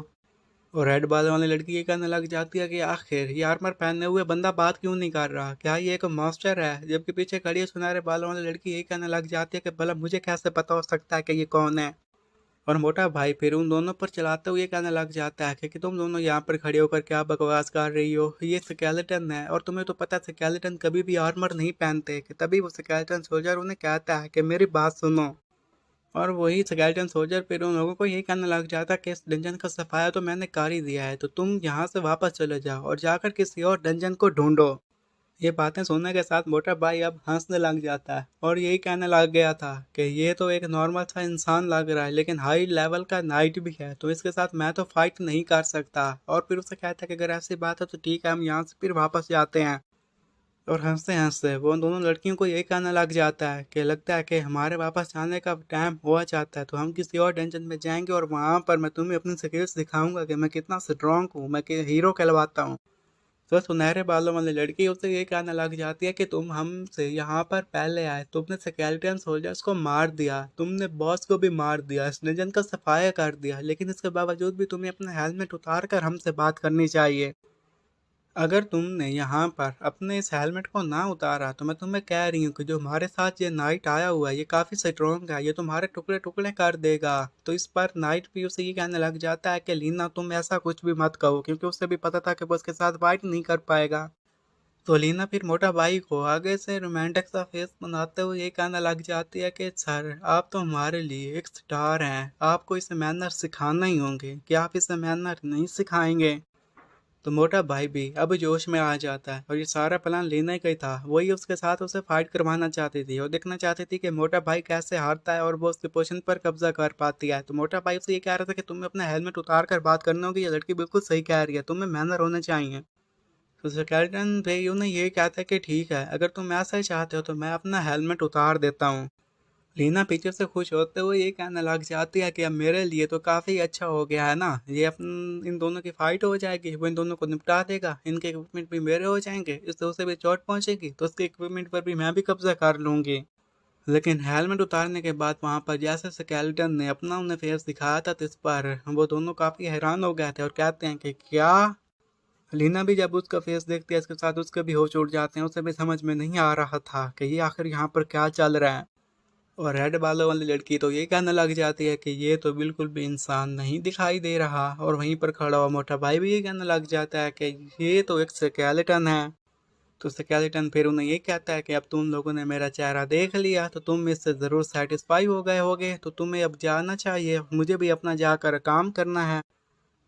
और रेड बाल वाली लड़की ये कहने लग जाती है कि आखिर ये आर्मर पहने हुए बंदा बात क्यों नहीं कर रहा, क्या ये एक मास्टर है। जबकि पीछे खड़ी है सुनहरे बालों वाली लड़की यही कहने लग जाती है कि भला मुझे कैसे पता हो सकता है कि ये कौन है। और मोटा भाई फिर उन दोनों पर चलाते हुए कहने लग जाता है कि तुम दोनों यहाँ पर खड़े होकर क्या बकवास कर रही हो, ये स्केलेटन है और तुम्हें तो पता है स्केलेटन कभी भी आर्मर नहीं पहनते। कि तभी वो स्केलेटन सोल्जर उन्हें कहता है कि मेरी बात सुनो। और वही स्केलेटन सोल्जर फिर उन लोगों को यही कहने लग जाता है कि इस डंजन का सफाया तो मैंने कर ही दिया है, तो तुम यहाँ से वापस चले जाओ और जाकर किसी और डंजन को ढूंढो। ये बातें सुनने के साथ मोटा भाई अब हंसने लग जाता है और यही कहने लग गया था कि ये तो एक नॉर्मल सा इंसान लग रहा है, लेकिन हाई लेवल का नाइट भी है, तो इसके साथ मैं तो फाइट नहीं कर सकता। और फिर उसे कहता है कि अगर ऐसी बात है तो ठीक है, हम यहाँ से फिर वापस जाते हैं। और हंसते हंसते वो उन दोनों लड़कियों को यही कहने लग जाता है कि लगता है कि हमारे वापस जाने का टाइम हुआ चाहता है, तो हम किसी और डंजन में जाएंगे और वहां पर मैं तुम्हें अपनी स्किल्स दिखाऊंगा कि मैं कितना स्ट्रांग हूँ, मैं कि हीरो कहलवाता हूँ। तो सुनहरे बालों वाली लड़की उससे ये कहने लग जाती है कि तुम हमसे यहाँ पर पहले आए, तुमने स्केलेटन सोल्जर्स को मार दिया, तुमने बॉस को भी मार दिया, इस डंजन का सफाया कर दिया, लेकिन इसके बावजूद भी तुम्हें अपना हेलमेट उतार कर हमसे बात करनी चाहिए। अगर तुमने यहाँ पर अपने इस हेलमेट को ना उतारा तो मैं तुम्हें कह रही हूँ कि जो हमारे साथ ये नाइट आया हुआ है ये काफ़ी स्ट्रॉन्ग है, ये तुम्हारे टुकड़े टुकड़े कर देगा। तो इस पर नाइट भी उसे ये कहने लग जाता है कि लीना तुम ऐसा कुछ भी मत कहो, क्योंकि उसे भी पता था कि वो उसके साथ फाइट नहीं कर पाएगा। तो लीना फिर मोटा भाई को आगे से रोमांटिक सा फेस बनाते हुए ये कहने लग जाती है कि सर आप तो हमारे लिए एक स्टार हैं, आपको इसे मैनर सिखाना ही होंगे, क्या आप इसे मैनर नहीं सिखाएंगे? तो मोटा भाई भी अब जोश में आ जाता है और ये सारा प्लान लेने का ही था, वही उसके साथ उसे फाइट करवाना चाहती थी और देखना चाहती थी कि मोटा भाई कैसे हारता है और वो उसकी पोजीशन पर कब्जा कर पाती है। तो मोटा भाई उसे ये कह रहा था कि तुम्हें अपना हेलमेट उतार कर बात करनी होगी, ये लड़की बिल्कुल सही कह रही है, तुम्हें मैनर होने चाहिए। तो स्केलेटन भाई उन्हें ये कहता है कि ठीक है, अगर तुम ऐसा ही चाहते हो तो मैं अपना हेलमेट उतार देता हूँ। लीना पीछे से खुश होते हुए ये कहने लग जाती है कि अब मेरे लिए तो काफ़ी अच्छा हो गया है ना, ये अपन इन दोनों की फाइट हो जाएगी, वो इन दोनों को निपटा देगा, इनके इक्विपमेंट भी मेरे हो जाएंगे, इससे उसे भी चोट पहुंचेगी तो उसके इक्विपमेंट पर भी मैं भी कब्जा कर लूंगी। लेकिन हेलमेट उतारने के बाद वहां पर जैसे स्केलेटन ने अपना उन्हें फेस दिखाया था, तो इस पर वो दोनों काफ़ी हैरान हो गए थे और कहते हैं कि क्या। लीना भी जब उसका फेस देखती है इसके साथ उसके भी होश उड़ जाते हैं, उसे भी समझ में नहीं आ रहा था कि ये आखिर यहाँ पर क्या चल रहा है। और रेड बालों वाली लड़की तो ये कहने लग जाती है कि ये तो बिल्कुल भी इंसान नहीं दिखाई दे रहा, और वहीं पर खड़ा हुआ मोटा भाई भी ये कहने लग जाता है कि ये तो एक स्केलेटन है। तो स्केलेटन फिर उन्हें ये कहता है कि अब तुम लोगों ने मेरा चेहरा देख लिया तो तुम इससे ज़रूर सेटिस्फाई हो गए होगे, तो तुम्हें अब जाना चाहिए, मुझे भी अपना जाकर काम करना है।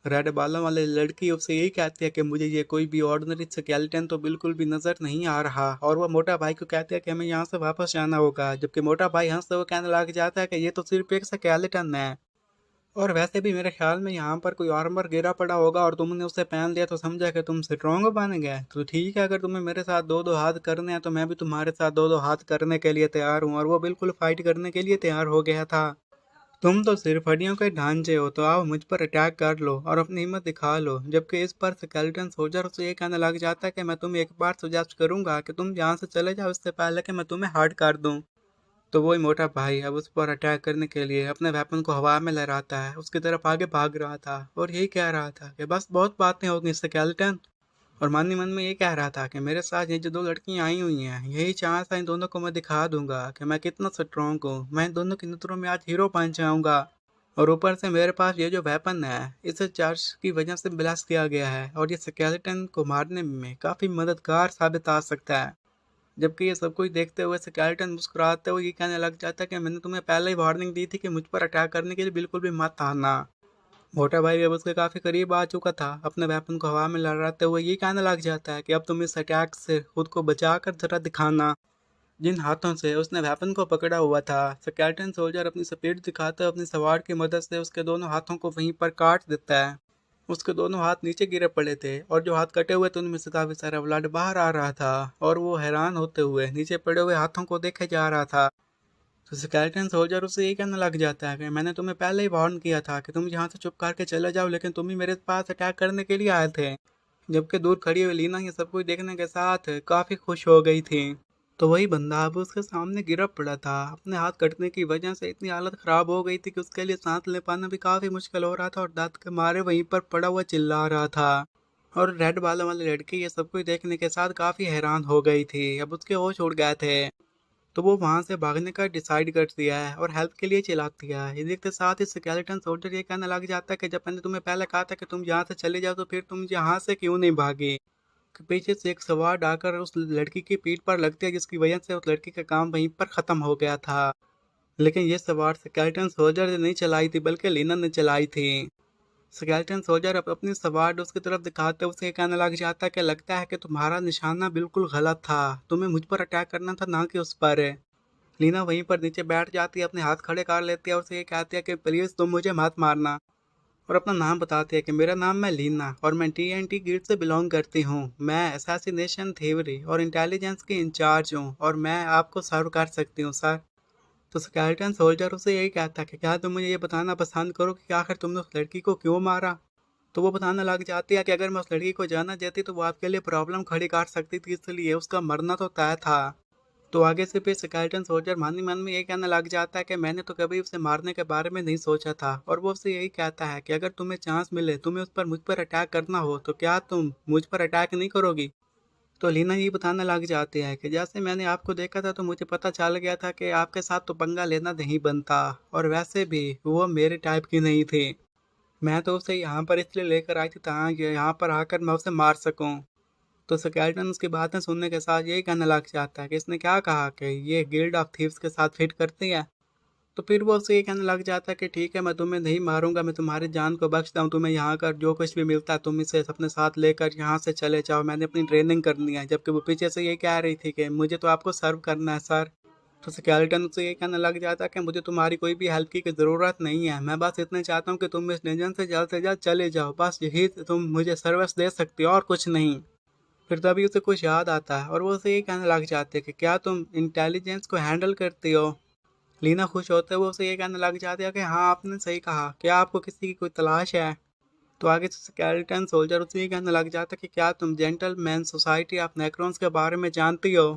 रेड बालों वाली लड़की उससे यही कहती है कि मुझे ये कोई भी ऑर्डिनरी स्केलेटन तो बिल्कुल भी नजर नहीं आ रहा, और वह मोटा भाई को कहती है कि हमें यहाँ से वापस जाना होगा, जबकि मोटा भाई हंसते हुए कहने लग जाता है कि ये तो सिर्फ एक स्केलेटन है, और वैसे भी मेरे ख्याल में यहाँ पर कोई आर्मर गिरा पड़ा होगा और तुमने उसे पहन लिया तो समझा कि तुम स्ट्रॉन्ग बन गए, तो ठीक है, अगर तुम्हें मेरे साथ दो दो हाथ करने हैं तो मैं भी तुम्हारे साथ दो दो हाथ करने के लिए तैयार हूँ। और वो बिल्कुल फाइट करने के लिए तैयार हो गया था। तुम तो सिर्फ हड्डियों के ढांचे हो, तो आओ मुझ पर अटैक कर लो और अपनी हिम्मत दिखा लो। जबकि इस पर स्केलेटन सोल्जर से ये कहने लग जाता है कि मैं तुम्हें एक बार सजेस्ट करूंगा कि तुम यहाँ से चले जाओ इससे पहले कि मैं तुम्हें हर्ट कर दूं। तो वही मोटा भाई अब उस पर अटैक करने के लिए अपने वेपन को हवा में लहराता है, उसकी तरफ आगे भाग रहा था और यही कह रहा था कि बस बहुत बातें होगी स्केलेटन। और मन ही मन में ये कह रहा था कि मेरे साथ ये जो दो लड़कियां आई हुई हैं, यही चांस है, इन दोनों को मैं दिखा दूंगा कि मैं कितना स्ट्रॉन्ग हूँ, मैं इन दोनों की नजरों में आज हीरो बन जाऊंगा। और ऊपर से मेरे पास ये जो वेपन है इसे चार्ज की वजह से ब्लास्ट किया गया है और ये स्केलेटन को मारने में काफ़ी मददगार साबित आ सकता है। जबकि ये सब कुछ देखते हुए स्केलेटन मुस्कुराते हुए ये कहने लग जाता है कि मैंने तुम्हें पहले ही वार्निंग दी थी कि मुझ पर अटैक करने के लिए बिल्कुल भी मत आना। मोटा भाई अब उसके काफ़ी करीब आ चुका था, अपने वेपन को हवा में लहराते हुए ये कहने लग जाता है कि अब तुम इस अटैक से खुद को बचा कर जरा दिखाना। जिन हाथों से उसने वेपन को पकड़ा हुआ था, स्केलेटन सोल्जर अपनी स्पीड दिखाते हुए अपनी सवार की मदद से उसके दोनों हाथों को वहीं पर काट देता है। उसके दोनों हाथ नीचे गिरे पड़े थे और जो हाथ कटे हुए थे उनमें से काफी सारा ब्लड बाहर आ रहा था, और वो हैरान होते हुए नीचे पड़े हुए हाथों को देखे जा रहा था। तो स्केलेटन सोल्जर उससे ये कहने लग जाता है कि मैंने तुम्हें पहले ही वार्न किया था कि तुम यहाँ से चुप करके चले जाओ, लेकिन तुम ही मेरे पास अटैक करने के लिए आए थे। जबकि दूर खड़ी हुई लीना ये सब कुछ देखने के साथ काफी खुश हो गई थी। तो वही बंदा अब उसके सामने गिरा पड़ा था, अपने हाथ कटने की वजह से इतनी हालत खराब हो गई थी कि उसके लिए सांस ले पाना भी काफी मुश्किल हो रहा था, और दांत के मारे वहीं पर पड़ा हुआ चिल्ला रहा था। और रेड बालों वाली लड़की ये सब कुछ देखने के साथ काफी हैरान हो गई थी, अब उसके होश उड़ गए थे। तो वो वहां से भागने का डिसाइड कर दिया है और हेल्प के लिए चिल्लाती है। ये देखते साथ ही स्केलेटन सोल्जर ये कहने लग जाता है कि जब मैंने तुम्हें पहले कहा था कि तुम यहाँ से चले जाओ, तो फिर तुम यहाँ से क्यों नहीं भागी? कि पीछे से एक सवार आकर उस लड़की की पीठ पर लगती है, जिसकी वजह से उस लड़की का काम वहीं पर खत्म हो गया था। लेकिन ये सवार स्केलेटन सोल्जर ने नहीं चलाई थी, बल्कि लीना ने चलाई थी। स्केलेटन सोल्जर अपनी सवार उसकी तरफ दिखाते हुए उसे कहने लग जाता है कि लगता है कि तुम्हारा निशाना बिल्कुल गलत था, तुम्हें मुझ पर अटैक करना था ना कि उस पर। लीना वहीं पर नीचे बैठ जाती है, अपने हाथ खड़े कर लेती है और उसे ये कहती है कि प्लीज तुम मुझे मत मारना, और अपना नाम बताती है कि मेरा नाम मैं लीना और मैं TNT गिल्ड से बिलोंग करती हूँ। मैं असैसिनेशन थ्योरी और इंटेलिजेंस की इंचार्ज हूँ और मैं आपको सर्व कर सकती हूँ सर। तो स्केलेटन सोल्जर उसे यही कहता है कि क्या तुम मुझे ये बताना पसंद करो कि आखिर तुमने उस लड़की को क्यों मारा। तो वो बताने लग जाती है कि अगर मैं उस लड़की को जाना चाहती तो वो आपके लिए प्रॉब्लम खड़ी कर सकती थी, इसलिए उसका मरना तो तय था। तो आगे से फिर स्केलेटन सोल्जर मन ही मन में ये कहने लग जाता है कि मैंने तो कभी उसे मारने के बारे में नहीं सोचा था, और वो उससे यही कहता है कि अगर तुम्हें चांस मिले, तुम्हें मुझ पर अटैक करना हो, तो क्या तुम मुझ पर अटैक नहीं करोगी। तो लीना ये बताने लग जाती है कि जैसे मैंने आपको देखा था तो मुझे पता चल गया था कि आपके साथ तो पंगा लेना नहीं बनता, और वैसे भी वो मेरे टाइप की नहीं थी। मैं तो उसे यहाँ पर इसलिए लेकर आई थी ताकि यहाँ पर आकर मैं उसे मार सकूं। तो स्केलेटन उसकी बातें सुनने के साथ यही कहने लग जाता है कि इसने क्या कहा कि ये गिल्ड ऑफ थीव्स के साथ फिट करती है। तो फिर वो उससे ये कहने लग जाता है कि ठीक है, मैं तुम्हें नहीं मारूंगा, मैं तुम्हारी जान को बख्शता हूँ, तुम्हें यहाँ कर जो कुछ भी मिलता है तुम इसे अपने साथ लेकर यहाँ से चले जाओ, मैंने अपनी ट्रेनिंग करनी है। जबकि वो पीछे से ये कह रही थी कि मुझे तो आपको सर्व करना है सर। तो स्केलेटन उससे ये कहने लग जाता है कि मुझे तुम्हारी कोई भी हेल्प की ज़रूरत नहीं है, मैं बस इतना चाहता हूँ कि तुम इस डंजन से जल्द चले जाओ, बस यही तुम मुझे सर्विस दे सकती हो और कुछ नहीं। फिर तभी उसे कुछ याद आता है और वो उसे ये कहने लग जाते हैं कि क्या तुम इंटेलिजेंस को हैंडल करती हो। लीना खुश होते हुए उसे ये कहने लग जाती है कि हाँ, आपने सही कहा, क्या आपको किसी की कोई तलाश है। तो आगे से स्केलेटन सोल्जर उसे ये कहने लग जाता है कि क्या तुम जेंटलमैन सोसाइटी ऑफ नेक्रोन्स के बारे में जानती हो।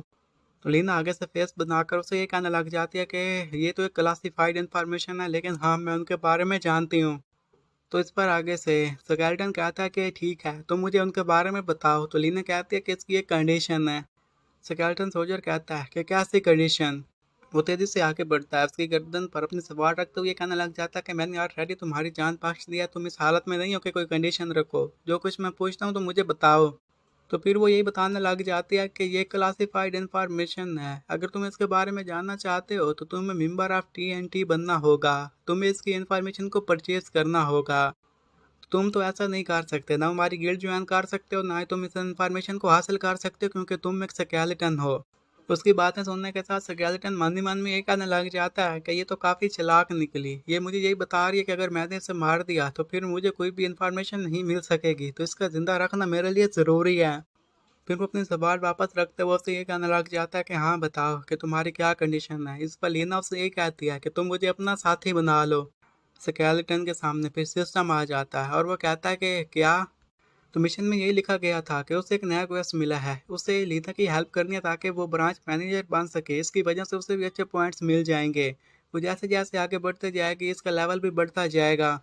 तो लीना आगे से फेस बनाकर उसे ये कहने लग जाती है कि ये तो एक क्लासिफाइड इंफॉर्मेशन है, लेकिन हाँ, मैं उनके बारे में जानती हूँ। तो इस पर आगे से स्केलेटन कहता है कि ठीक है, तो मुझे उनके बारे में बताओ। तो लीना कहती है कि इसकी एक कंडीशन है। स्केलेटन सोल्जर कहता है कि क्या सी कंडीशन। वो तेजी से आगे बढ़ता है, उसकी गर्दन पर अपनी सवार रखते हुए कहने लग जाता है कि मैंने ऑलरेडी तुम्हारी जान बख्श दिया, तुम इस हालत में नहीं हो कि कोई कंडीशन रखो, जो कुछ मैं पूछता हूँ तो मुझे बताओ। तो फिर वो यही बताने लग जाती है कि ये क्लासिफाइड इंफॉर्मेशन है, अगर तुम इसके बारे में जानना चाहते हो तो तुम्हें मेंबर ऑफ TNT बनना होगा, तुम्हें इसकी इंफॉर्मेशन को परचेज करना होगा। तुम तो ऐसा नहीं कर सकते, ना हमारी गिल्ड ज्वाइन कर सकते हो, ना ही तुम इस इन्फॉर्मेशन को हासिल कर सकते हो, क्योंकि तुम एक स्केलेटन हो। उसकी बातें सुनने के साथ स्केलेटन मन ही मन में ये कहने लग जाता है कि ये तो काफ़ी चालाक निकली, ये मुझे यही बता रही है कि अगर मैंने इसे मार दिया तो फिर मुझे कोई भी इन्फॉर्मेशन नहीं मिल सकेगी, तो इसका ज़िंदा रखना मेरे लिए ज़रूरी है। फिर वो अपनी सवाल वापस रखते हुए उससे ये कहने लग जाता है कि हाँ, बताओ कि तुम्हारी क्या कंडीशन है। इस पर लीना उससे ये कहती है कि तुम मुझे अपना साथी बना लो। स्केलेटन के सामने फिर सिस्टम आ जाता है और वो कहता है कि क्या। तो मिशन में यही लिखा गया था कि उसे एक नया क्वेस्ट मिला है, उसे लीना की हेल्प करनी है ताकि वो ब्रांच मैनेजर बन सके, इसकी वजह से उसे भी अच्छे पॉइंट्स मिल जाएंगे। वो जैसे जैसे आगे बढ़ते जाएगी इसका लेवल भी बढ़ता जाएगा।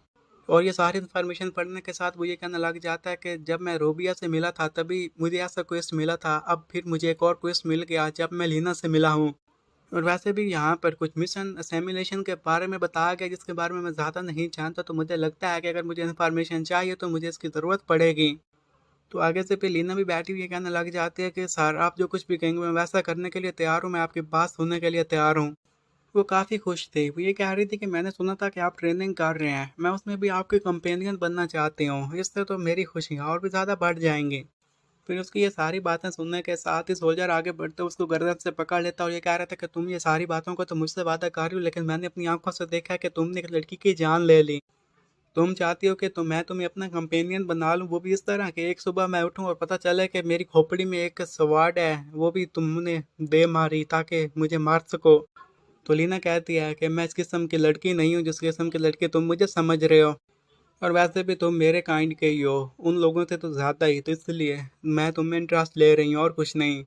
और ये सारी इन्फॉर्मेशन पढ़ने के साथ वो ये कहने लग जाता है कि जब मैं रोबिया से मिला था तभी मुझे ऐसा क्वेस्ट मिला था, अब फिर मुझे एक और क्वेस्ट मिल गया जब मैं लीना से मिला हूँ। और वैसे भी यहाँ पर कुछ मिशन असेमिलेशन के बारे में बताया गया जिसके बारे में मैं ज़्यादा नहीं जानता, तो मुझे लगता है कि अगर मुझे इन्फॉर्मेशन चाहिए तो मुझे इसकी ज़रूरत पड़ेगी। तो आगे से फिर लीना भी बैठी हुई कहने लग जाती है कि सर, आप जो कुछ भी कहेंगे मैं वैसा करने के लिए तैयार हूँ, मैं आपकी बात सुनने के लिए तैयार हूँ। वो काफ़ी खुश थी, वो ये कह रही थी कि मैंने सुना था कि आप ट्रेनिंग कर रहे हैं, मैं उसमें भी आपके कंपेनियन बनना चाहती हूँ, इससे तो मेरी खुशियाँ और भी ज़्यादा बढ़ जाएंगी। फिर उसकी ये सारी बातें सुनने के साथ ही सोल्जर आगे बढ़ते उसको गर्दन से पकड़ लेता और ये कह रहा था कि तुम ये सारी बातों को तो मुझसे वादा कर रही हो, लेकिन मैंने अपनी आंखों से देखा है कि तुमने एक लड़की की जान ले ली। तुम चाहती हो कि मैं तुम्हें अपना कंपेनियन बना लूं, वो भी इस तरह कि एक सुबह मैं उठूं और पता चले कि मेरी खोपड़ी में एक स्वॉर्ड है, वो भी तुमने दे मारी ताकि मुझे मार सको। तो लीना कहती है कि मैं इस किस्म की लड़की नहीं हूँ जिस किस्म की लड़की तुम मुझे समझ रहे हो, और वैसे भी तुम मेरे काइंड के ही हो, उन लोगों से तो ज़्यादा ही, तो इसलिए मैं तुम में इंटरेस्ट ले रही हूँ और कुछ नहीं।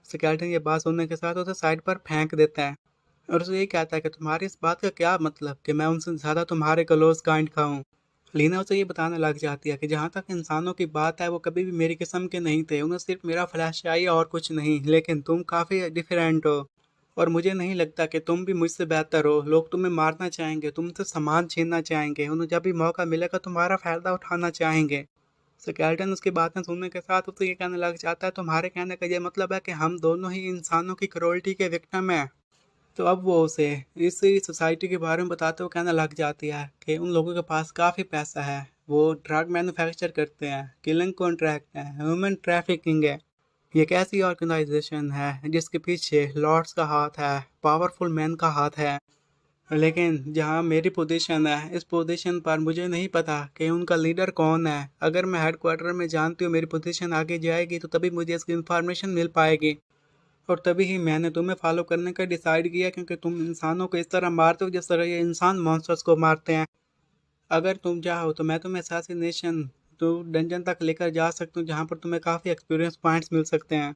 स्केलेटन ये बात सुनने के साथ उसे साइड पर फेंक देता है और उसे ये कहता है कि तुम्हारी इस बात का क्या मतलब कि मैं उनसे ज़्यादा तुम्हारे क्लोज काइंड का हूँ। लीना उसे ये बताने लग जाती है कि जहाँ तक इंसानों की बात है वो कभी भी मेरी किस्म के नहीं थे, उन्हें सिर्फ मेरा फ्लैश चाहिए और कुछ नहीं, लेकिन तुम काफ़ी डिफरेंट हो और मुझे नहीं लगता कि तुम भी मुझसे बेहतर हो। लोग तुम्हें मारना चाहेंगे, तुमसे सामान छीनना चाहेंगे, उन्हें जब भी मौका मिलेगा तुम्हारा फ़ायदा उठाना चाहेंगे। स्केलेटन उसकी बातें सुनने के साथ उसे ये कहने लग जाता है तुम्हारे कहने का ये मतलब है कि हम दोनों ही इंसानों की क्रूरल्टी के विक्टिम हैं। तो अब वो उसे इस सोसाइटी के बारे में बताते हुए कहने लग जाती है कि उन लोगों के पास काफ़ी पैसा है, वो ड्रग मैन्युफैक्चर करते हैं, किलिंग कॉन्ट्रैक्ट है, ह्यूमन ट्रैफिकिंग है। ये एक ऐसी ऑर्गेनाइजेशन है जिसके पीछे लॉर्ड्स का हाथ है, पावरफुल मैन का हाथ है। लेकिन जहाँ मेरी पोजीशन है, इस पोजीशन पर मुझे नहीं पता कि उनका लीडर कौन है। अगर मैं हेडक्वार्टर में जानती हूँ मेरी पोजीशन आगे जाएगी तो तभी मुझे इसकी इन्फॉर्मेशन मिल पाएगी, और तभी ही मैंने तुम्हें फॉलो करने का डिसाइड किया, क्योंकि तुम इंसानों को इस तरह मारते हो जिस तरह ये इंसान मॉन्स्टर्स को मारते हैं। अगर तुम चाहो तो मैं तुम्हें असैसिनेशन तो डंजन तक लेकर जा सकता हूँ, जहाँ पर तुम्हें काफ़ी एक्सपीरियंस पॉइंट्स मिल सकते हैं।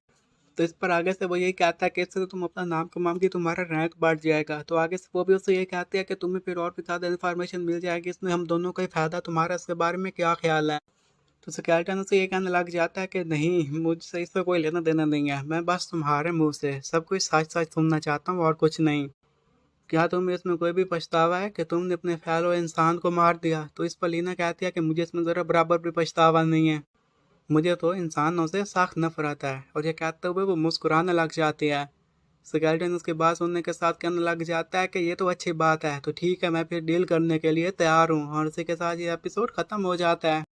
तो इस पर आगे से वो यही कहता है कि इससे तो तुम अपना नाम कमाओगे, तुम्हारा रैंक बढ़ जाएगा। तो आगे से वो भी उससे यही कहती है कि तुम्हें फिर और भी ज़्यादा इन्फॉर्मेशन मिल जाएगी, इसमें हम दोनों का ही फ़ायदा। तुम्हारा इसके बारे में क्या ख्याल है? तो स्केलेटन उसे ये कहने लग जाता है कि नहीं, मुझसे इससे कोई लेना देना नहीं है, मैं बस तुम्हारे मुंह से सब कुछ सच सच सुनना चाहता हूँ और कुछ नहीं। क्या तुम्हें इसमें कोई भी पछतावा है कि तुमने अपने फेलो इंसान को मार दिया? तो इस पर लीना कहती है कि मुझे इसमें ज़रा बराबर भी पछतावा नहीं है, मुझे तो इंसानों से सख्त नफरत है। और ये कहते हुए वो मुस्कुराने लग जाती है। स्केलेटन उसकी बात सुनने के साथ कहने लग जाता है कि ये तो अच्छी बात है, तो ठीक है, मैं फिर डील करने के लिए तैयार हूँ। और इसी के साथ ये एपिसोड ख़त्म हो जाता है।